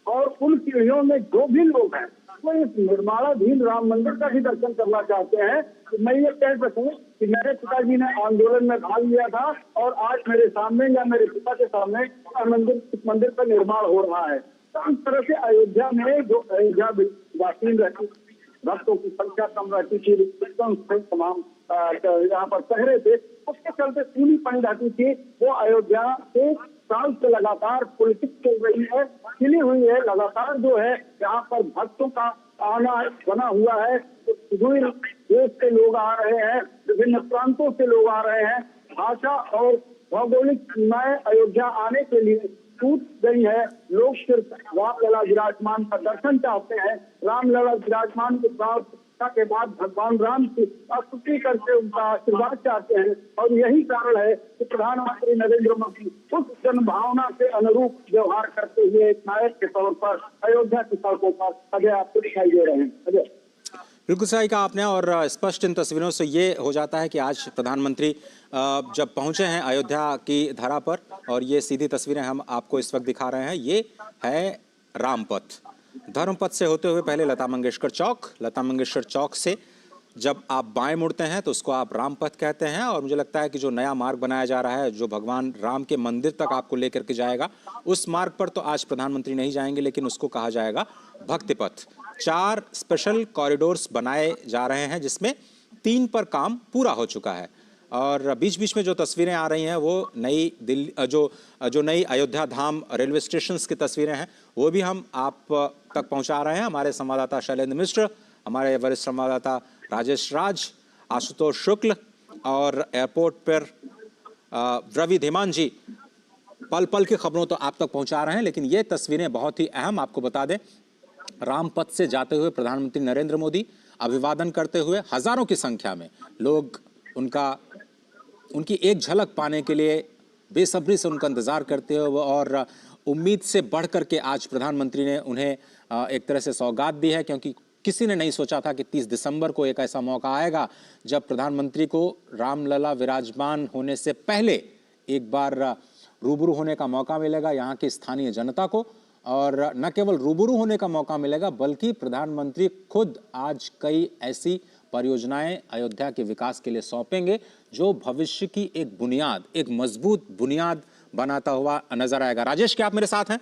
और उन पीढ़ियों में जो भी लोग हैं वो इस निर्माणाधीन राम मंदिर का भी दर्शन करना चाहते हैं। तो मैं ये कह सकूं कि मेरे पिताजी ने आंदोलन में भाग लिया था और आज मेरे सामने या मेरे पिता के सामने इस मंदिर का निर्माण हो रहा है। तो इस तरह से अयोध्या में जो अयोध्या वासी रहती भक्तों की संख्या कम रहती थी, तमाम यहाँ पर पहरे थे, उसके चलते पूरी पड़ी रहती थी। वो अयोध्या से साल से लगातार पॉलिटिक्स चल रही है, खिली हुई है, लगातार जो है यहाँ पर भक्तों का आना बना हुआ है। सुदूर देश से लोग आ रहे हैं, विभिन्न प्रांतों से लोग आ रहे हैं। भाषा और भौगोलिक सीमाएं अयोध्या आने के लिए टूट गई है। लोग सिर्फ रामलला विराजमान का दर्शन चाहते हैं। रामलला विराजमान के बाद भगवान राम की स्तुति करके उनका आशीर्वाद चाहते हैं। और यही कारण है कि प्रधानमंत्री नरेंद्र मोदी उस जनभावना के अनुरूप व्यवहार करते हुए एक नायक के तौर पर अयोध्या की सड़कों पर अजय आपको दिखाई दे रहे हैं। अजय, बिल्कुल सही कहा आपने और स्पष्ट इन तस्वीरों से ये हो जाता है कि आज प्रधानमंत्री जब पहुंचे हैं अयोध्या की धरा पर, और ये सीधी तस्वीरें हम आपको इस वक्त दिखा रहे हैं। ये है रामपथ। धर्मपथ से होते हुए पहले लता मंगेशकर चौक, लता मंगेशकर चौक से जब आप बाएं मुड़ते हैं तो उसको आप रामपथ कहते हैं। और मुझे लगता है कि जो नया मार्ग बनाया जा रहा है, जो भगवान राम के मंदिर तक आपको लेकर के जाएगा, उस मार्ग पर तो आज प्रधानमंत्री नहीं जाएंगे, लेकिन उसको कहा जाएगा भक्ति पथ। 4 स्पेशल कॉरिडोर्स बनाए जा रहे हैं, जिसमें 3 पर काम पूरा हो चुका है। और बीच बीच में जो तस्वीरें आ रही हैं वो नई दिल्ली जो नई अयोध्या धाम रेलवे स्टेशन की तस्वीरें हैं, वो भी हम आप तक पहुंचा रहे हैं। हमारे संवाददाता शैलेंद्र मिश्र, हमारे वरिष्ठ संवाददाता राजेश राज, आशुतोष शुक्ल और एयरपोर्ट पर रवि धीमान जी पल पल की खबरों तो आप तक पहुंचा रहे हैं। लेकिन ये तस्वीरें बहुत ही अहम, आपको बता दें, रामपथ से जाते हुए प्रधानमंत्री नरेंद्र मोदी अभिवादन करते हुए हजारों की संख्या में लोग उनकी एक झलक पाने के लिए बेसब्री से उनका इंतजार करते हुए, और उम्मीद से बढ़ करके आज प्रधानमंत्री ने उन्हें एक तरह से सौगात दी है। क्योंकि किसी ने नहीं सोचा था कि 30 दिसंबर को एक ऐसा मौका आएगा जब प्रधानमंत्री को रामलला विराजमान होने से पहले एक बार रूबरू होने का मौका मिलेगा यहाँ की स्थानीय जनता को। और न केवल रूबरू होने का मौका मिलेगा, बल्कि प्रधानमंत्री खुद आज कई ऐसी परियोजनाएं अयोध्या के विकास के लिए सौंपेंगे जो भविष्य की एक बुनियाद, एक मजबूत बुनियाद बनाता हुआ नजर आएगा। राजेश, क्या आप मेरे साथ हैं?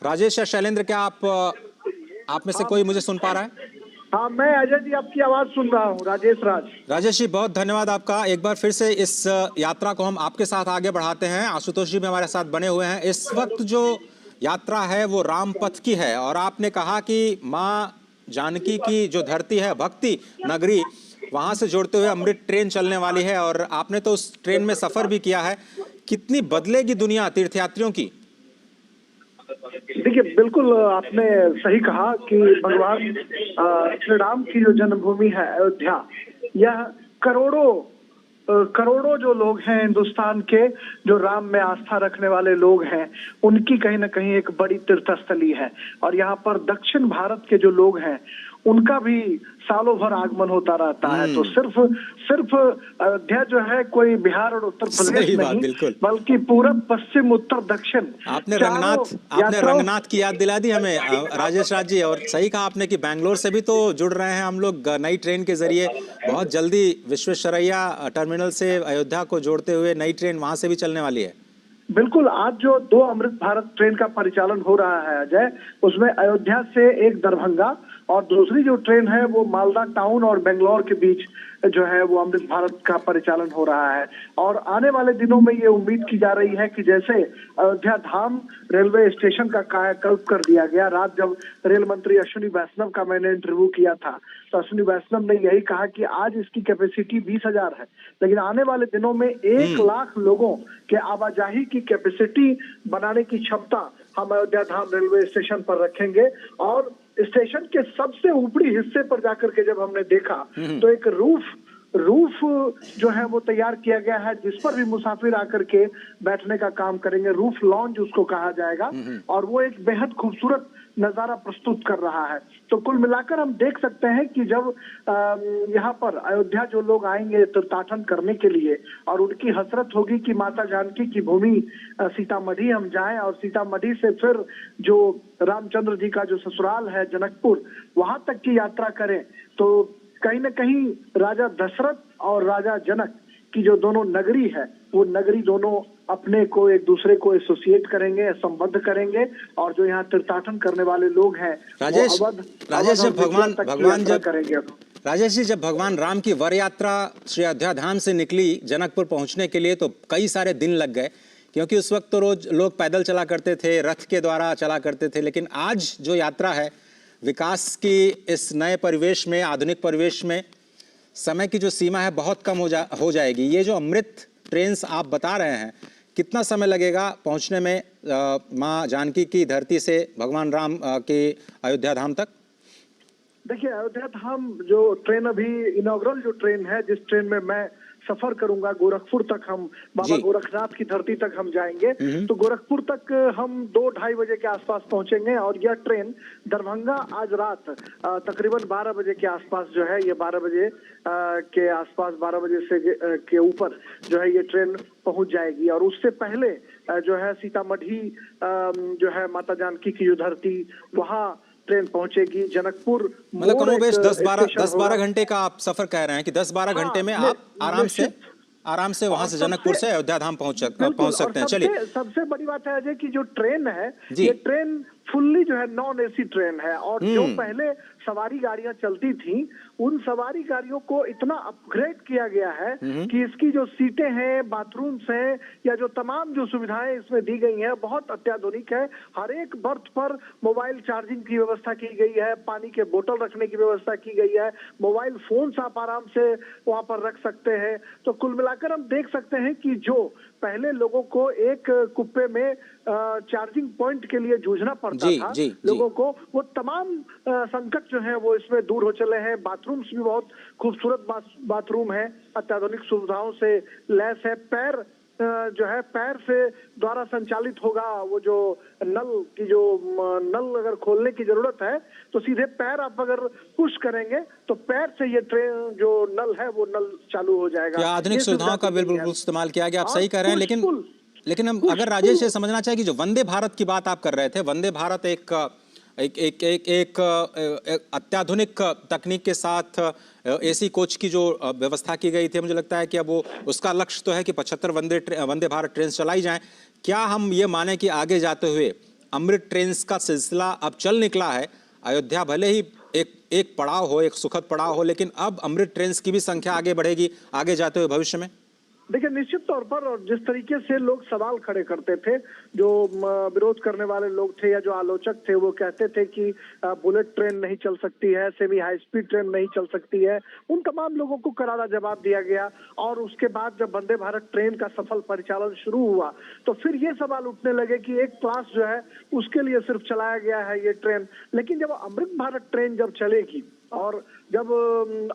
राजेश या शैलेंद्र, क्या आप में से कोई मुझे सुन पा रहा है? हाँ, मैं अजय जी आपकी आवाज सुन रहा हूँ। राजेश जी, बहुत धन्यवाद आपका। एक बार फिर से इस यात्रा को हम आपके साथ आगे बढ़ाते हैं। आशुतोष जी भी हमारे साथ बने हुए हैं। इस वक्त जो यात्रा है वो रामपथ की है, और आपने कहा कि माँ जानकी की जो धरती है, भक्ति नगरी, वहां से जोड़ते हुए अमृत ट्रेन चलने वाली है, और आपने तो उस ट्रेन में सफर भी किया है। कितनी बदलेगी दुनिया तीर्थयात्रियों की? देखिए, बिल्कुल आपने सही कहा कि भगवान श्री राम की जो जन्मभूमि है अयोध्या, यह करोड़ों जो लोग हैं हिंदुस्तान के, जो राम में आस्था रखने वाले लोग हैं, उनकी कहीं ना कहीं एक बड़ी तीर्थस्थली है। और यहाँ पर दक्षिण भारत के जो लोग हैं उनका भी सालों भर आगमन होता रहता है। तो सिर्फ अयोध्या जो है कोई बिहार और उत्तर प्रदेश नहीं, बल्कि पूरब पश्चिम उत्तर दक्षिण। आपने रंगनाथ की याद दिला दी हमें राजेश राज जी। और सही कहा आपने कि बैंगलोर से भी तो जुड़ रहे हैं हम लोग नई ट्रेन के जरिए। बहुत जल्दी विश्वेश्वरैया टर्मिनल से अयोध्या को जोड़ते हुए नई ट्रेन वहां से भी चलने वाली है। बिल्कुल, आज जो 2 अमृत भारत ट्रेन का परिचालन हो रहा है अजय, उसमें अयोध्या से एक दरभंगा और दूसरी जो ट्रेन है वो मालदा टाउन और बेंगलोर के बीच जो है वो अमृत भारत का परिचालन हो रहा है। और आने वाले दिनों में ये उम्मीद की जा रही है कि जैसे अयोध्या धाम रेलवे स्टेशन का कायाकल्प कर दिया गया, रात जब रेल मंत्री अश्विनी वैष्णव का मैंने इंटरव्यू किया था तो अश्विनी वैष्णव ने यही कहा कि आज इसकी कैपेसिटी 20,000 है, लेकिन आने वाले दिनों में 1 लाख लोगों के आवाजाही की कैपेसिटी बनाने की क्षमता हम अयोध्या धाम रेलवे स्टेशन पर रखेंगे। और स्टेशन के सबसे ऊपरी हिस्से पर जाकर के जब हमने देखा तो एक रूफ जो है वो तैयार किया गया है, जिस पर भी मुसाफिर आकर के बैठने का काम करेंगे। रूफ लॉन्ज उसको कहा जाएगा, और वो एक बेहद खूबसूरत नजारा प्रस्तुत कर रहा है। तो कुल मिलाकर हम देख सकते हैं कि जब यहाँ पर अयोध्या जो लोग आएंगे तीर्थाटन करने के लिए, और उनकी हसरत होगी कि माता जानकी की भूमि सीतामढ़ी हम जाएं, और सीतामढ़ी से फिर जो रामचंद्र जी का जो ससुराल है जनकपुर, वहां तक की यात्रा करें, तो कहीं न कहीं राजा दशरथ और राजा जनक कि जो दोनों नगरी है वो नगरी दोनों अपने को एक दूसरे को एसोसिएट करेंगे, संबद्ध करेंगे, और जो यहाँ तीर्थाटन करने वाले लोग हैं राजेश, वो अवध जब और भगवान तक की भगवान यात्रा जब करेंगे। राजेश जी, जब भगवान राम की वर यात्रा श्री अयोध्या धाम से निकली जनकपुर पहुंचने के लिए, तो कई सारे दिन लग गए, क्योंकि उस वक्त तो रोज लोग पैदल चला करते थे, रथ के द्वारा चला करते थे। लेकिन आज जो यात्रा है विकास की इस नए परिवेश में, आधुनिक परिवेश में, समय की जो सीमा है बहुत कम हो जाएगी। ये जो अमृत ट्रेन आप बता रहे हैं, कितना समय लगेगा पहुंचने में माँ जानकी की धरती से भगवान राम के अयोध्या धाम तक? देखिए, अयोध्या धाम जो ट्रेन अभी इनॉग्रल जो ट्रेन है, जिस ट्रेन में मैं सफर करूंगा गोरखपुर तक, हम बाबा गोरखनाथ की धरती तक हम जाएंगे, तो गोरखपुर तक हम 2-2:30 बजे के आसपास पहुंचेंगे। और यह ट्रेन दरभंगा आज रात तकरीबन 12 बजे के आसपास जो है, ये 12 बजे के आसपास, 12 बजे से के ऊपर जो है ये ट्रेन पहुंच जाएगी। और उससे पहले जो है सीतामढ़ी जो है माता जानकी की जो धरती, वहाँ ट्रेन पहुंचेगी। जनकपुर मतलब कमोबेश 10-12 घंटे का आप सफर कह रहे हैं कि 10-12 घंटे में आप आराम से वहां से जनकपुर से अयोध्या धाम पहुंच सकते हैं। चलिए, सबसे बड़ी बात है अजय कि जो ट्रेन है, ये ट्रेन फुल्ली जो है नॉन एसी ट्रेन है। और जो पहले सवारी गाड़ियां चलती थी, उन सवारी गाड़ियों को इतना अपग्रेड किया गया है कि इसकी जो सीटें हैं, बाथरूम्स हैं, या जो तमाम जो सुविधाएं इसमें दी गई हैं, बहुत अत्याधुनिक है। हर एक बर्थ पर मोबाइल चार्जिंग की व्यवस्था की गई है, पानी के बोतल रखने की व्यवस्था की गई है, मोबाइल फोन्स आप आराम से वहां पर रख सकते हैं। तो कुल मिलाकर हम देख सकते हैं कि जो पहले लोगों को एक कुप्पे में चार्जिंग पॉइंट के लिए जूझना पड़ता था लोगों को, वो तमाम संकट जो है वो इसमें दूर हो चले हैं। बाथरूम्स भी बहुत खूबसूरत बाथरूम है, अत्याधुनिक सुविधाओं से लैस है। पैर जो है पैर से द्वारा संचालित होगा, वो जो नल की जो नल अगर खोलने की जरूरत है तो सीधे पैर आप अगर पुश करेंगे तो पैर से ये ट्रेन जो नल है वो नल चालू हो जाएगा। क्या आधुनिक सुविधाओं का बिल्कुल इस्तेमाल किया गया, आप सही कह रहे हैं। लेकिन हम अगर राजेश ये समझना चाहिए कि जो वंदे भारत की बात आप कर रहे थे, वंदे भारत एक अत्याधुनिक तकनीक के साथ एसी कोच की जो व्यवस्था की गई थी, मुझे लगता है कि अब वो उसका लक्ष्य तो है कि 75 वंदे भारत ट्रेन चलाई जाएं। क्या हम ये माने कि आगे जाते हुए अमृत ट्रेन का सिलसिला अब चल निकला है? अयोध्या भले ही एक पड़ाव हो, एक सुखद पड़ाव हो, लेकिन अब अमृत ट्रेन की भी संख्या आगे बढ़ेगी आगे जाते हुए भविष्य में? देखिए, निश्चित तौर पर, और जिस तरीके से लोग सवाल खड़े करते थे, जो विरोध करने वाले लोग थे या जो आलोचक थे, वो कहते थे कि बुलेट ट्रेन नहीं चल सकती है, सेमी हाई स्पीड ट्रेन नहीं चल सकती है, उन तमाम लोगों को करारा जवाब दिया गया। और उसके बाद जब वंदे भारत ट्रेन का सफल परिचालन शुरू हुआ तो फिर ये सवाल उठने लगे कि एक क्लास जो है उसके लिए सिर्फ चलाया गया है ये ट्रेन। लेकिन जब अमृत भारत ट्रेन जब चलेगी और जब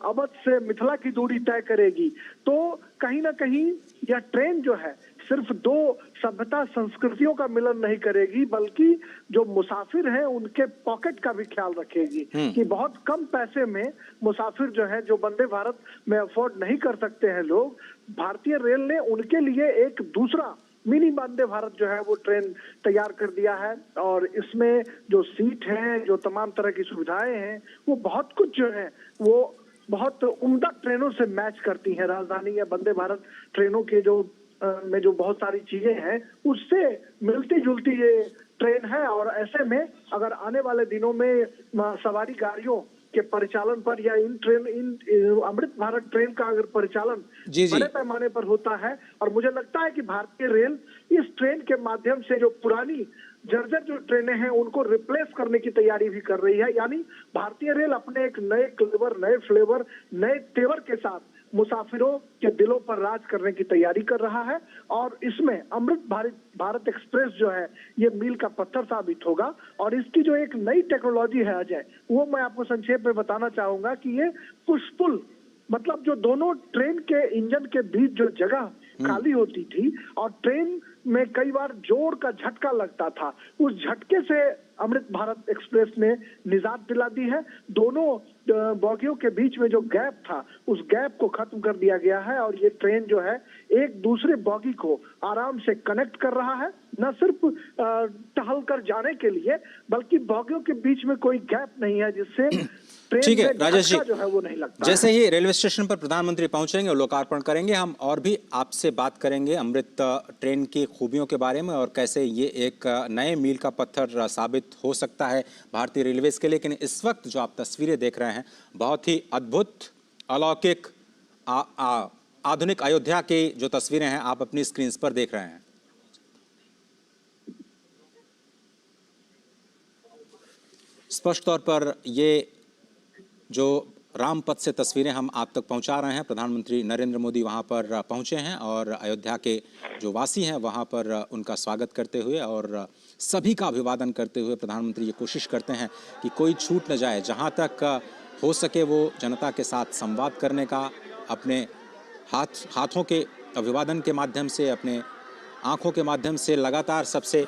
अवध से मिथिला की दूरी तय करेगी, तो कहीं ना कहीं यह ट्रेन जो है सिर्फ दो सभ्यता संस्कृतियों का मिलन नहीं करेगी, बल्कि जो मुसाफिर हैं उनके पॉकेट का भी ख्याल रखेगी कि बहुत कम पैसे में मुसाफिर जो है, जो वंदे भारत में अफोर्ड नहीं कर सकते हैं लोग, भारतीय रेल ने उनके लिए एक दूसरा मिनी वंदे भारत जो है वो ट्रेन तैयार कर दिया है। और इसमें जो सीट हैं, जो तमाम तरह की सुविधाएं हैं, वो बहुत कुछ जो है वो बहुत उम्दा ट्रेनों से मैच करती हैं। राजधानी या वंदे भारत ट्रेनों के जो में जो बहुत सारी चीजें हैं उससे मिलती जुलती ये ट्रेन है। और ऐसे में अगर आने वाले दिनों में सवारी गाड़ियों के परिचालन पर या इन अमृत भारत ट्रेन का अगर परिचालन बड़े पैमाने पर होता है, और मुझे लगता है कि भारतीय रेल इस ट्रेन के माध्यम से जो पुरानी जर्जर जो ट्रेनें हैं उनको रिप्लेस करने की तैयारी भी कर रही है। यानी भारतीय रेल अपने एक नए क्लेवर, नए फ्लेवर, नए तेवर के साथ मुसाफिरों के दिलों पर राज करने की तैयारी कर रहा है। और इसमें अमृत भारत एक्सप्रेस जो है ये मील का पत्थर साबित होगा। और इसकी जो एक नई टेक्नोलॉजी है अजय, वो मैं आपको संक्षेप में बताना चाहूंगा कि ये पुश पुल, मतलब जो दोनों ट्रेन के इंजन के बीच जो जगह खाली होती थी और ट्रेन में कई बार जोर का झटका लगता था, उस झटके से अमृत भारत एक्सप्रेस ने निजात दिला दी है। दोनों बोगियों के बीच में जो गैप था उस गैप को खत्म कर दिया गया है और ये ट्रेन जो है एक दूसरे बोगी को आराम से कनेक्ट कर रहा है, न सिर्फ टहल कर जाने के लिए, बल्कि बोगियों के बीच में कोई गैप नहीं है जिससे ट्रेन ठीक है में राजेश जी, धक्का जो है वो नहीं लगता। जैसे ही रेलवे स्टेशन पर प्रधानमंत्री पहुंचेंगे और लोकार्पण करेंगे, हम और भी आपसे बात करेंगे अमृत ट्रेन की खूबियों के बारे में और कैसे ये एक नए मील का पत्थर साबित हो सकता है भारतीय रेलवेज के लिए। लेकिन इस वक्त जो आप तस्वीरें देख रहे हैं, बहुत ही अद्भुत, अलौकिक, आधुनिक अयोध्या की जो तस्वीरें हैं आप अपनी स्क्रीन पर देख रहे हैं। स्पष्ट तौर पर ये जो रामपथ से तस्वीरें हम आप तक पहुंचा रहे हैं, प्रधानमंत्री नरेंद्र मोदी वहां पर पहुंचे हैं और अयोध्या के जो वासी हैं वहां पर उनका स्वागत करते हुए और सभी का अभिवादन करते हुए प्रधानमंत्री ये कोशिश करते हैं कि कोई छूट न जाए, जहां तक हो सके वो जनता के साथ संवाद करने का, अपने हाथों के अभिवादन के माध्यम से, अपने आंखों के माध्यम से लगातार सबसे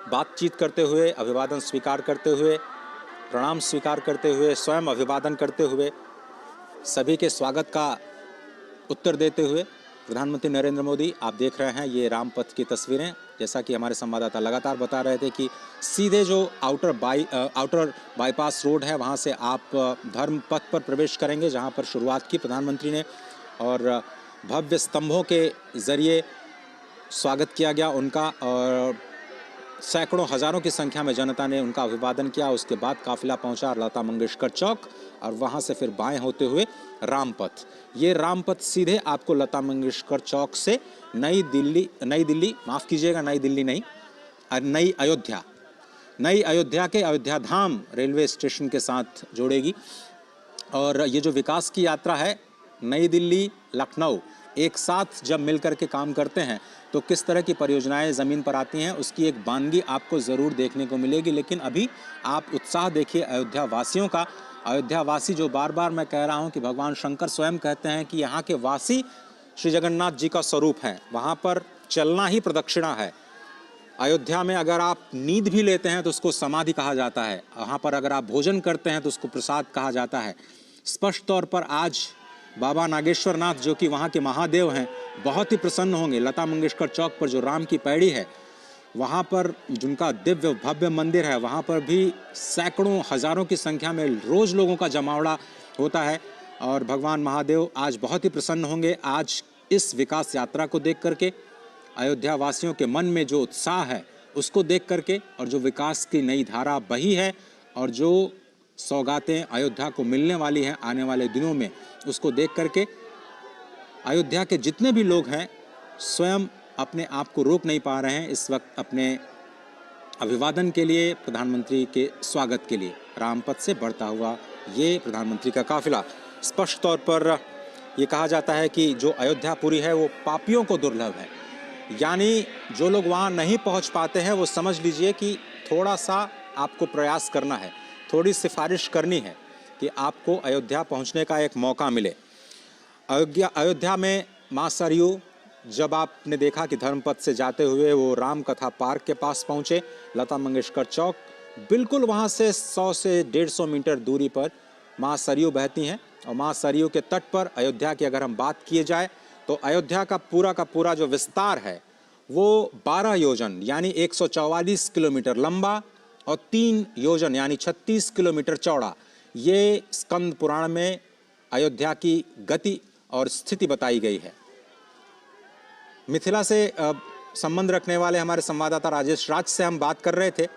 बातचीत करते हुए, अभिवादन स्वीकार करते हुए, प्रणाम स्वीकार करते हुए, स्वयं अभिवादन करते हुए, सभी के स्वागत का उत्तर देते हुए प्रधानमंत्री नरेंद्र मोदी, आप देख रहे हैं ये रामपथ की तस्वीरें। जैसा कि हमारे संवाददाता लगातार बता रहे थे कि सीधे जो आउटर बाईपास रोड है वहाँ से आप धर्म पथ पर प्रवेश करेंगे, जहाँ पर शुरुआत की प्रधानमंत्री ने और भव्य स्तंभों के जरिए स्वागत किया गया उनका और सैकड़ों हजारों की संख्या में जनता ने उनका अभिवादन किया। उसके बाद काफिला पहुंचा लता मंगेशकर चौक और वहां से फिर बाएं होते हुए रामपथ। ये रामपथ सीधे आपको लता मंगेशकर चौक से नई दिल्ली माफ कीजिएगा, नई दिल्ली नहीं, नई अयोध्या के अयोध्या धाम रेलवे स्टेशन के साथ जोड़ेगी। और ये जो विकास की यात्रा है, नई दिल्ली लखनऊ एक साथ जब मिलकर के काम करते हैं तो किस तरह की परियोजनाएं ज़मीन पर आती हैं, उसकी एक वानगी आपको ज़रूर देखने को मिलेगी। लेकिन अभी आप उत्साह देखिए अयोध्या वासियों का। अयोध्या वासी जो बार बार मैं कह रहा हूं कि भगवान शंकर स्वयं कहते हैं कि यहाँ के वासी श्री जगन्नाथ जी का स्वरूप हैं, वहाँ पर चलना ही प्रदक्षिणा है। अयोध्या में अगर आप नींद भी लेते हैं तो उसको समाधि कहा जाता है, वहाँ पर अगर आप भोजन करते हैं तो उसको प्रसाद कहा जाता है। स्पष्ट तौर पर आज बाबा नागेश्वर नाथ जो कि वहाँ के महादेव हैं बहुत ही प्रसन्न होंगे। लता मंगेशकर चौक पर जो राम की पैड़ी है, वहाँ पर जिनका दिव्य भव्य मंदिर है, वहाँ पर भी सैकड़ों हजारों की संख्या में रोज लोगों का जमावड़ा होता है और भगवान महादेव आज बहुत ही प्रसन्न होंगे। आज इस विकास यात्रा को देख करके, अयोध्या वासियों के मन में जो उत्साह है उसको देख करके और जो विकास की नई धारा बही है और जो सौगातें अयोध्या को मिलने वाली हैं आने वाले दिनों में, उसको देख करके अयोध्या के जितने भी लोग हैं स्वयं अपने आप को रोक नहीं पा रहे हैं इस वक्त अपने अभिवादन के लिए, प्रधानमंत्री के स्वागत के लिए। रामपथ से बढ़ता हुआ ये प्रधानमंत्री का काफिला। स्पष्ट तौर पर ये कहा जाता है कि जो अयोध्यापुरी है वो पापियों को दुर्लभ है, यानी जो लोग वहाँ नहीं पहुँच पाते हैं वो समझ लीजिए कि थोड़ा सा आपको प्रयास करना है, थोड़ी सिफारिश करनी है कि आपको अयोध्या पहुंचने का एक मौका मिले। अयोध्या में मां सरयू जब आपने देखा कि धर्मपथ से जाते हुए वो राम कथा पार्क के पास पहुंचे, लता मंगेशकर चौक, बिल्कुल वहां से 100 से 150 मीटर दूरी पर मां सरयू बहती हैं और मां सरयू के तट पर अयोध्या की अगर हम बात किए जाए तो अयोध्या का पूरा जो विस्तार है वो 12 योजन यानी 144 किलोमीटर लंबा और 3 योजन यानी 36 किलोमीटर चौड़ा, ये स्कंद पुराण में अयोध्या की गति और स्थिति बताई गई है। मिथिला से संबंध रखने वाले हमारे संवाददाता राजेश राज से हम बात कर रहे थे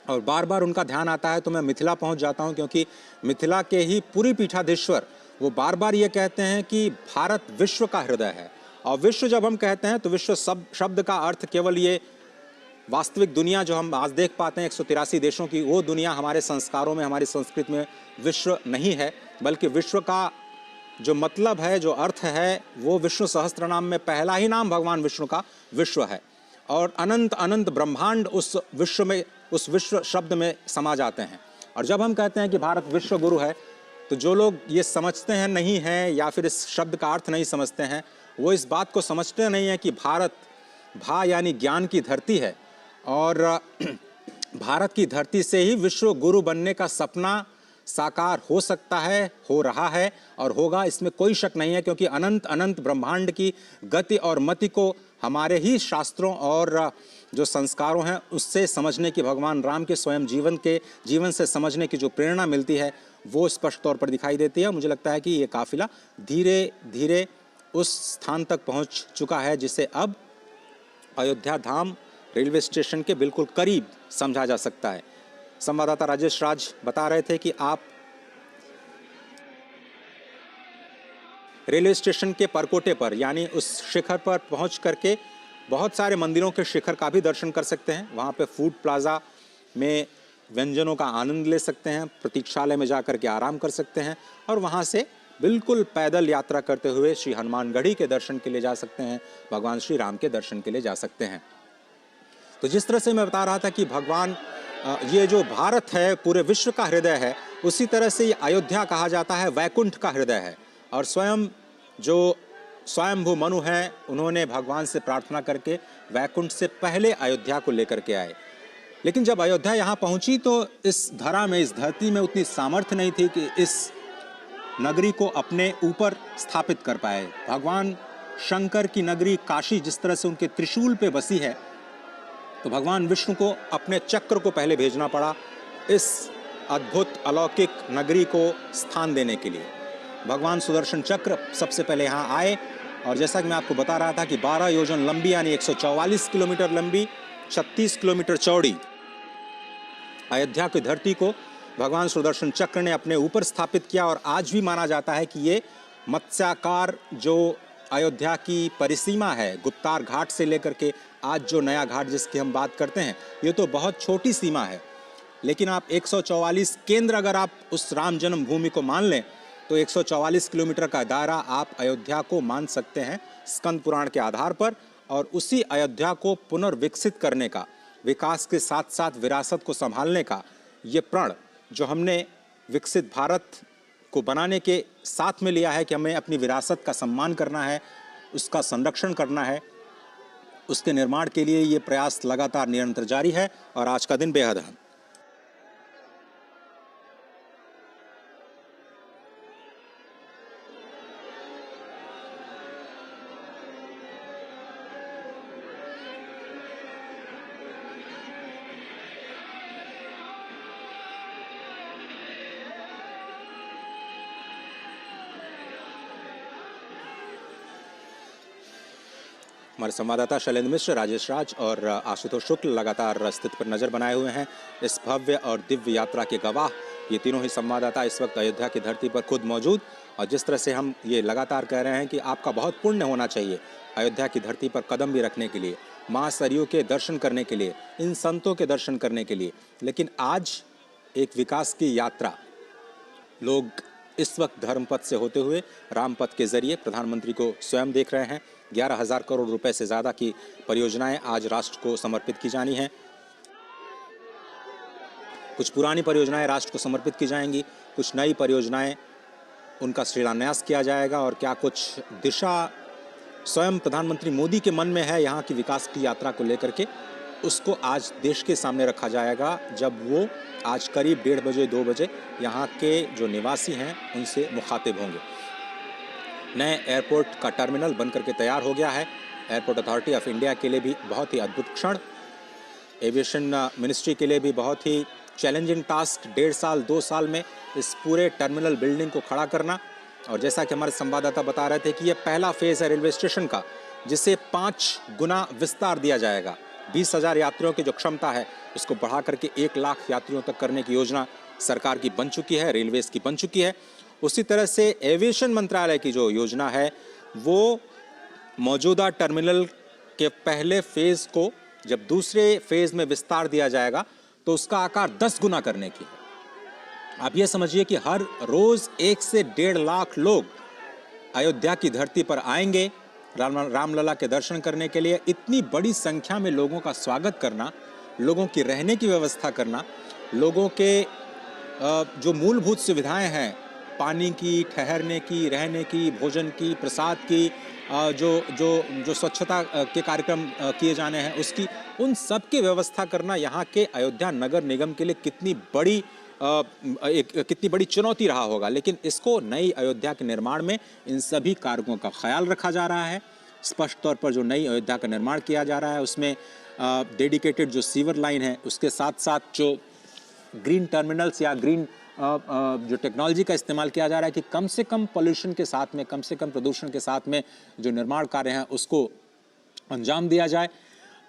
और बार बार उनका ध्यान आता है तो मैं मिथिला पहुंच जाता हूं, क्योंकि मिथिला के ही पूरी पीठाधीश्वर वो बार बार ये कहते हैं कि भारत विश्व का हृदय है। और विश्व जब हम कहते हैं तो विश्व शब्द का अर्थ केवल ये वास्तविक दुनिया जो हम आज देख पाते हैं 183 देशों की, वो दुनिया हमारे संस्कारों में, हमारी संस्कृति में विश्व नहीं है, बल्कि विश्व का जो मतलब है, जो अर्थ है, वो विष्णु सहस्त्र नाम में पहला ही नाम भगवान विष्णु का विश्व है और अनंत अनंत ब्रह्मांड उस विश्व में, उस विश्व शब्द में समा जाते हैं। और जब हम कहते हैं कि भारत विश्व गुरु है तो जो लोग ये समझते हैं नहीं हैं या फिर इस शब्द का अर्थ नहीं समझते हैं, वो इस बात को समझते नहीं हैं कि भारत भा यानी ज्ञान की धरती है और भारत की धरती से ही विश्व गुरु बनने का सपना साकार हो सकता है, हो रहा है और होगा, इसमें कोई शक नहीं है, क्योंकि अनंत अनंत ब्रह्मांड की गति और मति को हमारे ही शास्त्रों और जो संस्कारों हैं उससे समझने की, भगवान राम के स्वयं जीवन से समझने की जो प्रेरणा मिलती है वो स्पष्ट तौर पर दिखाई देती है। मुझे लगता है कि ये काफिला धीरे धीरे उस स्थान तक पहुंच चुका है जिसे अब अयोध्या धाम रेलवे स्टेशन के बिल्कुल करीब समझा जा सकता है। संवाददाता राजेश राज बता रहे थे कि आप रेलवे स्टेशन के परकोटे पर यानी उस शिखर पर पहुंच करके बहुत सारे मंदिरों के शिखर का भी दर्शन कर सकते हैं। वहां पे फूड प्लाजा में व्यंजनों का आनंद ले सकते हैं, प्रतीक्षालय में जाकर के आराम कर सकते हैं और वहां से बिल्कुल पैदल यात्रा करते हुए श्री हनुमानगढ़ी के दर्शन के लिए जा सकते हैं, भगवान श्री राम के दर्शन के लिए जा सकते हैं। तो जिस तरह से मैं बता रहा था कि भगवान ये जो भारत है पूरे विश्व का हृदय है, उसी तरह से ये अयोध्या कहा जाता है वैकुंठ का हृदय है। और स्वयं जो स्वयंभू मनु हैं उन्होंने भगवान से प्रार्थना करके वैकुंठ से पहले अयोध्या को लेकर के आए। लेकिन जब अयोध्या यहाँ पहुंची तो इस धरा में, इस धरती में उतनी सामर्थ्य नहीं थी कि इस नगरी को अपने ऊपर स्थापित कर पाए। भगवान शंकर की नगरी काशी जिस तरह से उनके त्रिशूल पे बसी है, तो भगवान विष्णु को अपने चक्र को पहले भेजना पड़ा इस अद्भुत अलौकिक नगरी को स्थान देने के लिए। भगवान सुदर्शन चक्र सबसे पहले यहाँ आए और जैसा कि मैं आपको बता रहा था कि 12 योजन लंबी यानी 144 किलोमीटर लंबी, 36 किलोमीटर चौड़ी अयोध्या की धरती को भगवान सुदर्शन चक्र ने अपने ऊपर स्थापित किया। और आज भी माना जाता है कि ये मत्स्याकार जो अयोध्या की परिसीमा है, गुप्तार घाट से लेकर के आज जो नया घाट जिसकी हम बात करते हैं, ये तो बहुत छोटी सीमा है। लेकिन आप 144 केंद्र अगर आप उस राम जन्मभूमि को मान लें तो 144 किलोमीटर का दायरा आप अयोध्या को मान सकते हैं स्कंद पुराण के आधार पर। और उसी अयोध्या को पुनर्विकसित करने का, विकास के साथ साथ विरासत को संभालने का ये प्रण जो हमने विकसित भारत को बनाने के साथ में लिया है कि हमें अपनी विरासत का सम्मान करना है, उसका संरक्षण करना है, उसके निर्माण के लिए ये प्रयास लगातार निरंतर जारी है और आज का दिन बेहद अहम। हमारे संवाददाता शैलेंद्र मिश्र, राजेश राज और आशुतोष शुक्ल लगातार स्थिति पर नजर बनाए हुए हैं। इस भव्य और दिव्य यात्रा के गवाह ये तीनों ही संवाददाता इस वक्त अयोध्या की धरती पर खुद मौजूद। और जिस तरह से हम ये लगातार कह रहे हैं कि आपका बहुत पुण्य होना चाहिए अयोध्या की धरती पर कदम भी रखने के लिए, माँ सरयू के दर्शन करने के लिए, इन संतों के दर्शन करने के लिए। लेकिन आज एक विकास की यात्रा लोग इस वक्त धर्मपथ से होते हुए रामपथ के जरिए प्रधानमंत्री को स्वयं देख रहे हैं। 11,000 करोड़ रुपए से ज्यादा की परियोजनाएं आज राष्ट्र को समर्पित की जानी हैं। कुछ पुरानी परियोजनाएं राष्ट्र को समर्पित की जाएंगी, कुछ नई परियोजनाएं उनका शिलान्यास किया जाएगा और क्या कुछ दिशा स्वयं प्रधानमंत्री मोदी के मन में है यहाँ की विकास की यात्रा को लेकर के, उसको आज देश के सामने रखा जाएगा जब वो आज करीब 1:30 बजे 2 बजे यहाँ के जो निवासी हैं उनसे मुखातिब होंगे। नए एयरपोर्ट का टर्मिनल बनकर के तैयार हो गया है। एयरपोर्ट अथॉरिटी ऑफ इंडिया के लिए भी बहुत ही अद्भुत क्षण, एविएशन मिनिस्ट्री के लिए भी बहुत ही चैलेंजिंग टास्क, 1.5 साल 2 साल में इस पूरे टर्मिनल बिल्डिंग को खड़ा करना। और जैसा कि हमारे संवाददाता बता रहे थे कि यह पहला फेज है रेलवे स्टेशन का जिसे 5 गुना विस्तार दिया जाएगा। 20,000 यात्रियों की जो क्षमता है उसको बढ़ा करके 1 लाख यात्रियों तक करने की योजना सरकार की बन चुकी है, रेलवेज की बन चुकी है। उसी तरह से एविएशन मंत्रालय की जो योजना है वो मौजूदा टर्मिनल के पहले फेज को जब दूसरे फेज में विस्तार दिया जाएगा तो उसका आकार 10 गुना करने की है। आप ये समझिए कि हर रोज 1 से 1.5 लाख लोग अयोध्या की धरती पर आएंगे रामलला के दर्शन करने के लिए। इतनी बड़ी संख्या में लोगों का स्वागत करना, लोगों की रहने की व्यवस्था करना, लोगों के जो मूलभूत सुविधाएं हैं, पानी की, ठहरने की, रहने की, भोजन की, प्रसाद की, जो स्वच्छता के कार्यक्रम किए जाने हैं उसकी, उन सब की व्यवस्था करना यहाँ के अयोध्या नगर निगम के लिए कितनी बड़ी कितनी बड़ी चुनौती रहा होगा, लेकिन इसको नई अयोध्या के निर्माण में इन सभी कारकों का ख्याल रखा जा रहा है। स्पष्ट तौर पर जो नई अयोध्या का निर्माण किया जा रहा है उसमें डेडिकेटेड जो सीवर लाइन है, उसके साथ साथ जो ग्रीन टर्मिनल्स या ग्रीन जो टेक्नोलॉजी का इस्तेमाल किया जा रहा है कि कम से कम पोल्यूशन के साथ में, कम से कम प्रदूषण के साथ में जो निर्माण कार्य हैं उसको अंजाम दिया जाए।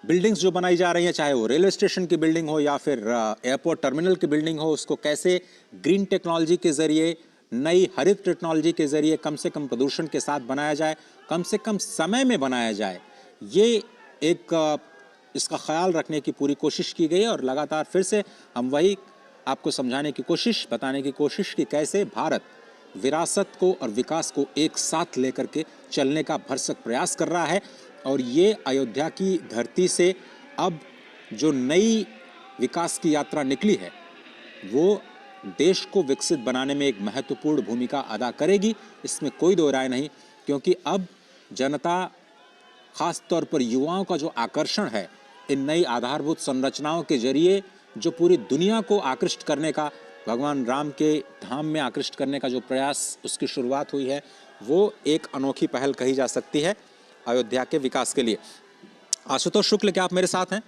बिल्डिंग्स जो बनाई जा रही हैं, चाहे वो रेलवे स्टेशन की बिल्डिंग हो या फिर एयरपोर्ट टर्मिनल की बिल्डिंग हो, उसको कैसे ग्रीन टेक्नोलॉजी के ज़रिए, नई हरित टेक्नोलॉजी के ज़रिए कम से कम प्रदूषण के साथ बनाया जाए, कम से कम समय में बनाया जाए, ये एक इसका ख्याल रखने की पूरी कोशिश की गई है। और लगातार फिर से हम वही आपको समझाने की कोशिश, बताने की कोशिश कि कैसे भारत विरासत को और विकास को एक साथ लेकर के चलने का भरसक प्रयास कर रहा है। और ये अयोध्या की धरती से अब जो नई विकास की यात्रा निकली है वो देश को विकसित बनाने में एक महत्वपूर्ण भूमिका अदा करेगी, इसमें कोई दो राय नहीं। क्योंकि अब जनता, खास तौर पर युवाओं का जो आकर्षण है इन नई आधारभूत संरचनाओं के जरिए, जो पूरी दुनिया को आकृष्ट करने का, भगवान राम के धाम में आकृष्ट करने का जो प्रयास उसकी शुरुआत हुई है, वो एक अनोखी पहल कही जा सकती है अयोध्या के विकास के लिए। आशुतोष शुक्ल, क्या आप मेरे साथ हैं?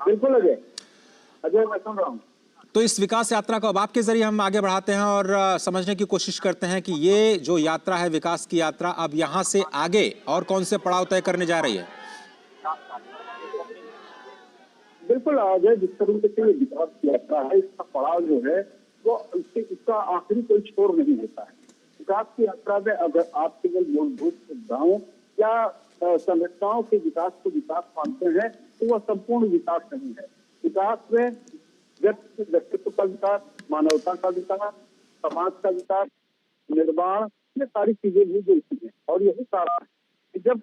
बिल्कुल अजय, मैं सुन रहा हूँ। तो इस विकास यात्रा को अब आपके जरिए हम आगे बढ़ाते हैं और समझने की कोशिश करते हैं कि ये जो यात्रा है, विकास की यात्रा, अब यहाँ से आगे और कौन से पड़ाव तय करने जा रही है? बिल्कुल अजय, जिस तरीके से ये विकास की यात्रा है, इसका पड़ाव जो है वो इसका आखिरी कोई छोर नहीं होता है। विकास की यात्रा में अगर आप केवल मूलभूत सुविधाओं या संरचनाओं के विकास को विकास मानते हैं तो वह संपूर्ण विकास नहीं है। विकास में व्यक्तित्व का विकास, मानवता का विकास, समाज का विकास, निर्माण, ये सारी चीजें भी जुड़ती हैं। और यही सारा है कि जब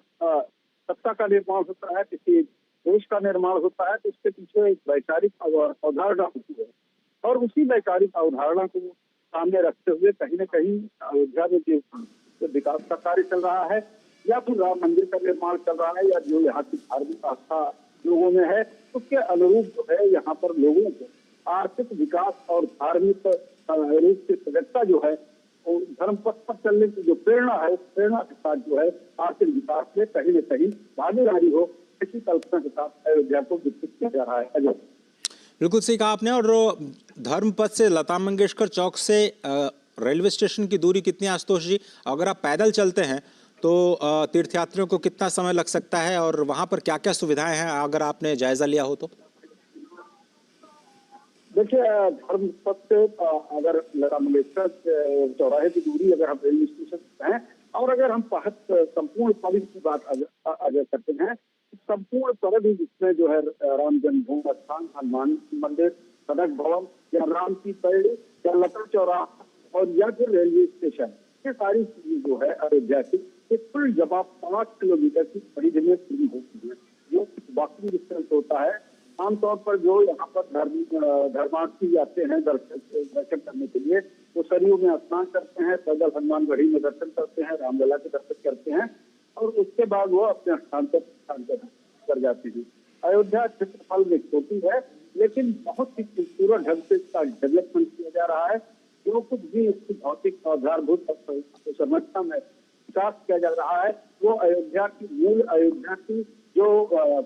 सत्ता का निर्माण होता है, किसी देश का निर्माण होता है, तो उसके पीछे एक वैचारिक अवधारणा होती है। और उसी वैचारिक अवधारणा को सामने रखते हुए कहीं न कहीं अयोध्या में जो विकास का कार्य चल रहा है, या फिर राम मंदिर का निर्माण चल रहा है, या जो यहाँ की धार्मिक आस्था लोगों में है, उसके अनुरूप जो है यहाँ पर लोगों को आर्थिक विकास और धार्मिक रूप से सजगता जो है, धर्म पथ पर चलने की जो प्रेरणा है, उस प्रेरणा के साथ जो है आर्थिक विकास में कहीं न कहीं भागीदारी हो, इसी कल्पना के साथ अयोध्या को विकसित किया जा रहा है। अजय, बिल्कुल सही कहा आपने। और धर्मपथ से लता मंगेशकर चौक से रेलवे स्टेशन की दूरी कितनी है आशुतोष जी? अगर आप पैदल चलते हैं तो तीर्थयात्रियों को कितना समय लग सकता है और वहां पर क्या क्या सुविधाएं हैं, अगर आपने जायजा लिया हो तो? देखिए, धर्मपथ से अगर लता मंगेशकर चौराहे की दूरी अगर हम रेलवे स्टेशन से हैं, और अगर हम संपूर्ण सड़क की बात अगर करते हैं, संपूर्ण सड़क ही जिसमें जो है राम जन्मभूमि स्थान, हनुमान मंदिर, सड़क भवन, या राम की पैड़ी, या लता चौराहा, और या फिर रेलवे स्टेशन, ये सारी चीजें जो है अयोध्या की कुल जवाब 5 किलोमीटर की परिधि में पूरी होती है। जो वॉकिंग डिस्टेंस होता है, आमतौर पर जो यहाँ पर धर्मार्थी आते हैं दर्शन करने के लिए, वो सरयू में स्नान करते हैं, पैदल हनुमानगढ़ी में दर्शन करते हैं, रामलला के दर्शन करते हैं, और उसके बाद वो अपने स्थान पर कर जाते हैं। अयोध्या क्षेत्रफल में छोटी है, लेकिन बहुत ही खूबसूरत ढंग से इसका डेवलपमेंट किया जा रहा है। जो कुछ भी इसकी भौतिक आधारभूत संरचना में विकास किया जा रहा है, वो अयोध्या की मूल, अयोध्या की जो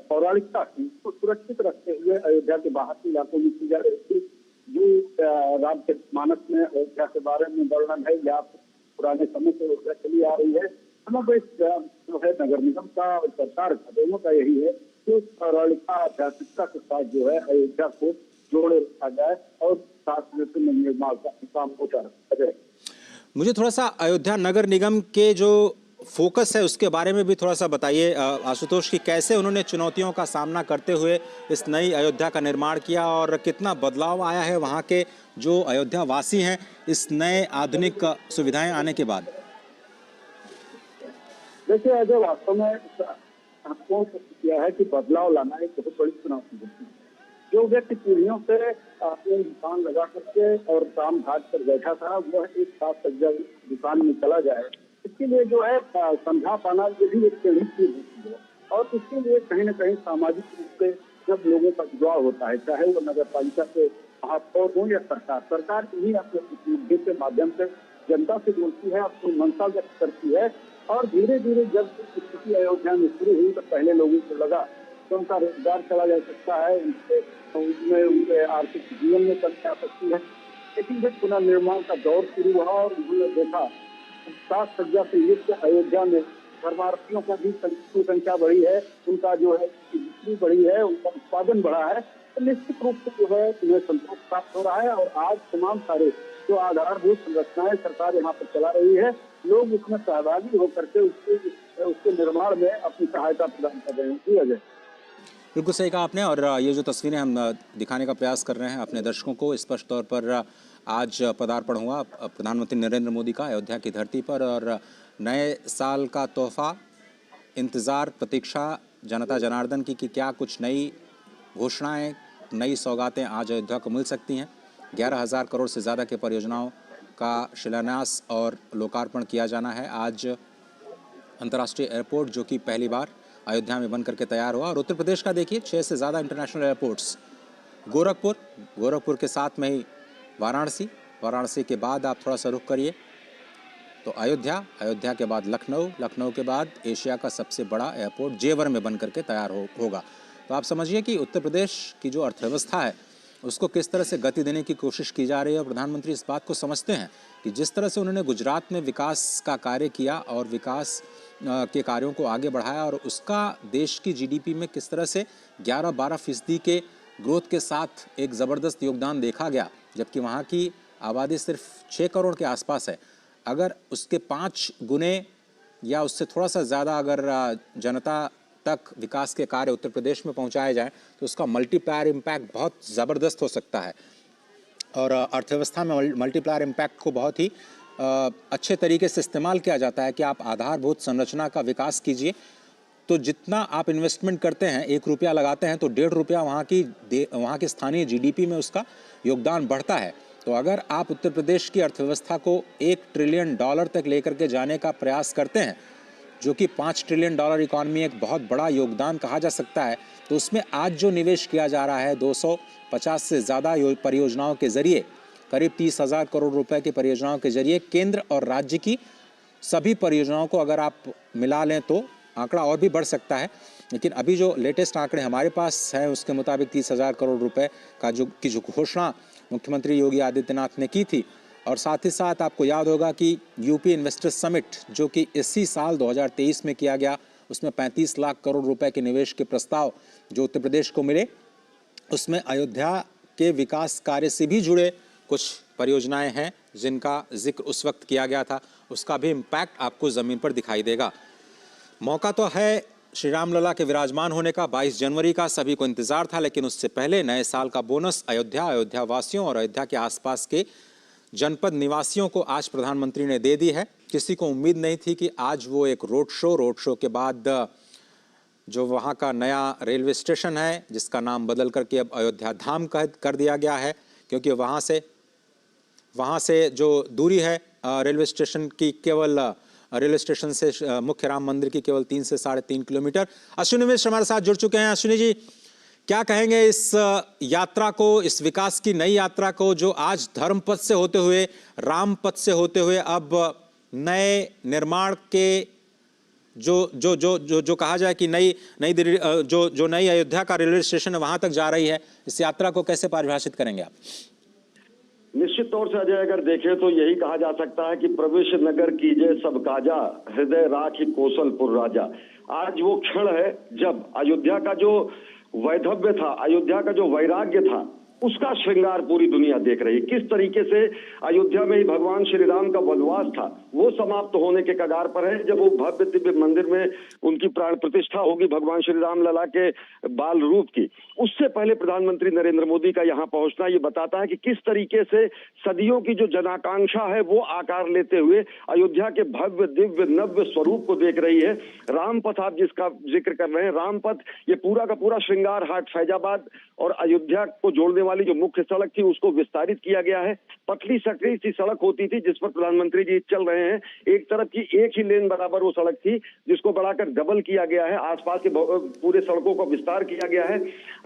पौराणिकता थी उसको सुरक्षित रखते हुए अयोध्या के बाहर के इलाकों में की जा रही थी। जो रामचरितमानस में अयोध्या के बारे में वर्णन है, या पुराने समय से अयोध्या चली आ रही है, समग्र जो है नगर निगम का और सरकार का, दोनों का यही है कि उस पौराणिकता, आध्यात्मिकता के साथ जो है अयोध्या को जोड़े रखा जाए और साथ में निर्माण का काम होता रहे। मुझे थोड़ा सा अयोध्या नगर निगम के जो फोकस है उसके बारे में भी थोड़ा सा बताइए आशुतोष, की कैसे उन्होंने चुनौतियों का सामना करते हुए इस नई अयोध्या का निर्माण किया और कितना बदलाव आया है वहाँ के जो अयोध्या वासी हैं इस नए आधुनिक सुविधाएं आने के बाद। देखिए अजय, वास्तव में हमको किया है कि बदलाव लाना एक बहुत बड़ी चुनौती होती है। जो व्यक्ति पीढ़ियों से अपनी दुकान लगा करके और काम घाट पर बैठा था, वह एक साथ सज्जा दुकान में चला जाए, इसके लिए जो है समझा पाना ये भी एक चीज होती है। और इसके लिए कहीं न कहीं सामाजिक रूप से जब लोगों का जुड़ाव होता है, चाहे वो नगर पालिका से महापौर हो या सरकार इन्हीं अपने प्रतिनिधियों के माध्यम से जनता से बोलती है, अपनी मंशा व्यक्त करती है। और धीरे धीरे जब स्थिति अयोध्या में शुरू हुई तो पहले लोगों को लगा कि उनका रोजगार चला जा सकता है, उनके आर्थिक जीवन में कमी आ सकती है। लेकिन जब पुनर्निर्माण का दौर शुरू हुआ और उन्होंने देखा 7 सज्जा से युक्त अयोध्या में धर्मार्थियों का भी संख्या बढ़ी है, उनका जो है बिक्री बढ़ी है, उनका उत्पादन बढ़ा है, तो निश्चित रूप से जो है उन्हें संतोष प्राप्त हो रहा है। और आज तमाम सारे जो आधारभूत संरचनाएं सरकार यहाँ पर चला रही है, लोग उसमें सहभागी होकर के उसके निर्माण में अपनी सहायता प्रदान कर रहे हैं। जी अजय, बिल्कुल सही कहा आपने। और ये जो तस्वीरें हम दिखाने का प्रयास कर रहे हैं अपने दर्शकों को, स्पष्ट तौर पर आज पदार्पण हुआ प्रधानमंत्री नरेंद्र मोदी का अयोध्या की धरती पर, और नए साल का तोहफा, इंतज़ार, प्रतीक्षा जनता जनार्दन की कि क्या कुछ नई घोषणाएं, नई सौगातें आज अयोध्या को मिल सकती हैं। 11,000 करोड़ से ज़्यादा के परियोजनाओं का शिलान्यास और लोकार्पण किया जाना है आज। अंतर्राष्ट्रीय एयरपोर्ट जो कि पहली बार अयोध्या में बन करके तैयार हुआ, और उत्तर प्रदेश का देखिए 6 से ज़्यादा इंटरनेशनल एयरपोर्ट्स, गोरखपुर के साथ में ही वाराणसी के बाद आप थोड़ा सा रुख करिए तो अयोध्या के बाद लखनऊ के बाद एशिया का सबसे बड़ा एयरपोर्ट जेवर में बन करके तैयार होगा। तो आप समझिए कि उत्तर प्रदेश की जो अर्थव्यवस्था है उसको किस तरह से गति देने की कोशिश की जा रही है। और प्रधानमंत्री इस बात को समझते हैं कि जिस तरह से उन्होंने गुजरात में विकास का कार्य किया और विकास के कार्यों को आगे बढ़ाया, और उसका देश की जीडीपी में किस तरह से 11-12% के ग्रोथ के साथ एक ज़बरदस्त योगदान देखा गया, जबकि वहाँ की आबादी सिर्फ 6 करोड़ के आसपास है। अगर उसके 5 गुने या उससे थोड़ा सा ज़्यादा अगर जनता तक विकास के कार्य उत्तर प्रदेश में पहुंचाए जाएं तो उसका मल्टीप्लायर इम्पैक्ट बहुत ज़बरदस्त हो सकता है। और अर्थव्यवस्था में मल्टीप्लायर इम्पैक्ट को बहुत ही अच्छे तरीके से इस्तेमाल किया जाता है कि आप आधारभूत संरचना का विकास कीजिए, तो जितना आप इन्वेस्टमेंट करते हैं, 1 रुपया लगाते हैं तो 1.5 रुपया वहाँ की स्थानीय जीडीपी में उसका योगदान बढ़ता है। तो अगर आप उत्तर प्रदेश की अर्थव्यवस्था को $1 ट्रिलियन तक लेकर के जाने का प्रयास करते हैं, जो कि $5 ट्रिलियन इकॉनमी एक बहुत बड़ा योगदान कहा जा सकता है, तो उसमें आज जो निवेश किया जा रहा है 250 से ज़्यादा परियोजनाओं के जरिए, करीब 30,000 करोड़ रुपए की परियोजनाओं के जरिए केंद्र और राज्य की सभी परियोजनाओं को अगर आप मिला लें तो आंकड़ा और भी बढ़ सकता है। लेकिन अभी जो लेटेस्ट आंकड़े हमारे पास हैं उसके मुताबिक 30,000 करोड़ रुपए का जो घोषणा मुख्यमंत्री योगी आदित्यनाथ ने की थी। और साथ ही साथ आपको याद होगा कि यूपी इन्वेस्टर्स समिट जो कि इसी साल 2023 में किया गया, उसमें 35 लाख करोड़ रुपए के निवेश के प्रस्ताव जो उत्तर प्रदेश को मिले, उसमें अयोध्या के विकास कार्य से भी जुड़े कुछ परियोजनाएं हैं जिनका जिक्र उस वक्त किया गया था, उसका भी इम्पैक्ट आपको ज़मीन पर दिखाई देगा। मौका तो है श्री राम लला के विराजमान होने का, 22 जनवरी का सभी को इंतजार था, लेकिन उससे पहले नए साल का बोनस अयोध्या वासियों और अयोध्या के आसपास के जनपद निवासियों को आज प्रधानमंत्री ने दे दी है। किसी को उम्मीद नहीं थी कि आज वो एक रोड शो के बाद जो वहाँ का नया रेलवे स्टेशन है जिसका नाम बदल करके अब अयोध्या धाम कर दिया गया है, क्योंकि वहाँ से जो दूरी है रेलवे स्टेशन की, केवल रेलवे स्टेशन से मुख्य राम मंदिर की केवल 3 से 3.5 किलोमीटर। अश्विनी मिश्र हमारे साथ जुड़ चुके हैं। अश्विनी जी, क्या कहेंगे इस यात्रा को, इस विकास की नई यात्रा को जो आज धर्म पथ से होते हुए, राम पथ से होते हुए अब नए निर्माण के जो कहा जाए कि नई अयोध्या का रेलवे स्टेशन है वहां तक जा रही है, इस यात्रा को कैसे परिभाषित करेंगे आप? निश्चित तौर से अजय अगर देखें तो यही कहा जा सकता है कि प्रवेश नगर कीजे सब काजा, हृदय राखी कौशलपुर राजा। आज वो क्षण है जब अयोध्या का जो वैधव्य था, अयोध्या का जो वैराग्य था, उसका श्रृंगार पूरी दुनिया देख रही। किस तरीके से अयोध्या में ही भगवान श्री राम का वनवास था वो समाप्त होने के कगार पर है। जब वो भव्य दिव्य मंदिर में उनकी प्राण प्रतिष्ठा होगी भगवान श्री राम लला के बाल रूप की, उससे पहले प्रधानमंत्री नरेंद्र मोदी का यहाँ पहुंचना ये बताता है कि किस तरीके से सदियों की जो जनाकांक्षा है वो आकार लेते हुए अयोध्या के भव्य दिव्य नव्य स्वरूप को देख रही है। रामपथ आप जिसका जिक्र कर रहे हैं, रामपथ ये पूरा का पूरा श्रृंगार हाट फैजाबाद और अयोध्या को जोड़ने वाली जो मुख्य सड़क थी उसको विस्तारित किया गया है। पतली सकरी सी सड़क होती थी जिस पर प्रधानमंत्री जी चल रहे हैं, एक तरफ की एक ही लेन बराबर वो सड़क थी जिसको बढ़ाकर डबल किया गया है। आसपास के पूरे सड़कों का विस्तार किया गया है।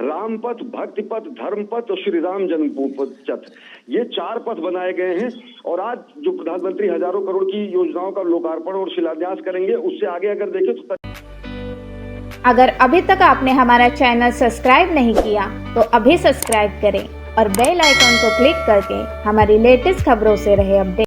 रामपथ, भक्तिपथ, धर्मपथ और श्री राम जन्मभूमि पथ, ये 4 पथ बनाए गए हैं। और आज जो प्रधानमंत्री हजारों करोड़ की योजनाओं का लोकार्पण और शिलान्यास करेंगे, उससे आगे अगर देखें तो अगर अभी तक आपने हमारा चैनल सब्सक्राइब नहीं किया तो अभी सब्सक्राइब करें और बेल आइकॉन को क्लिक करके हमारी लेटेस्ट खबरों से रहे अपडेट।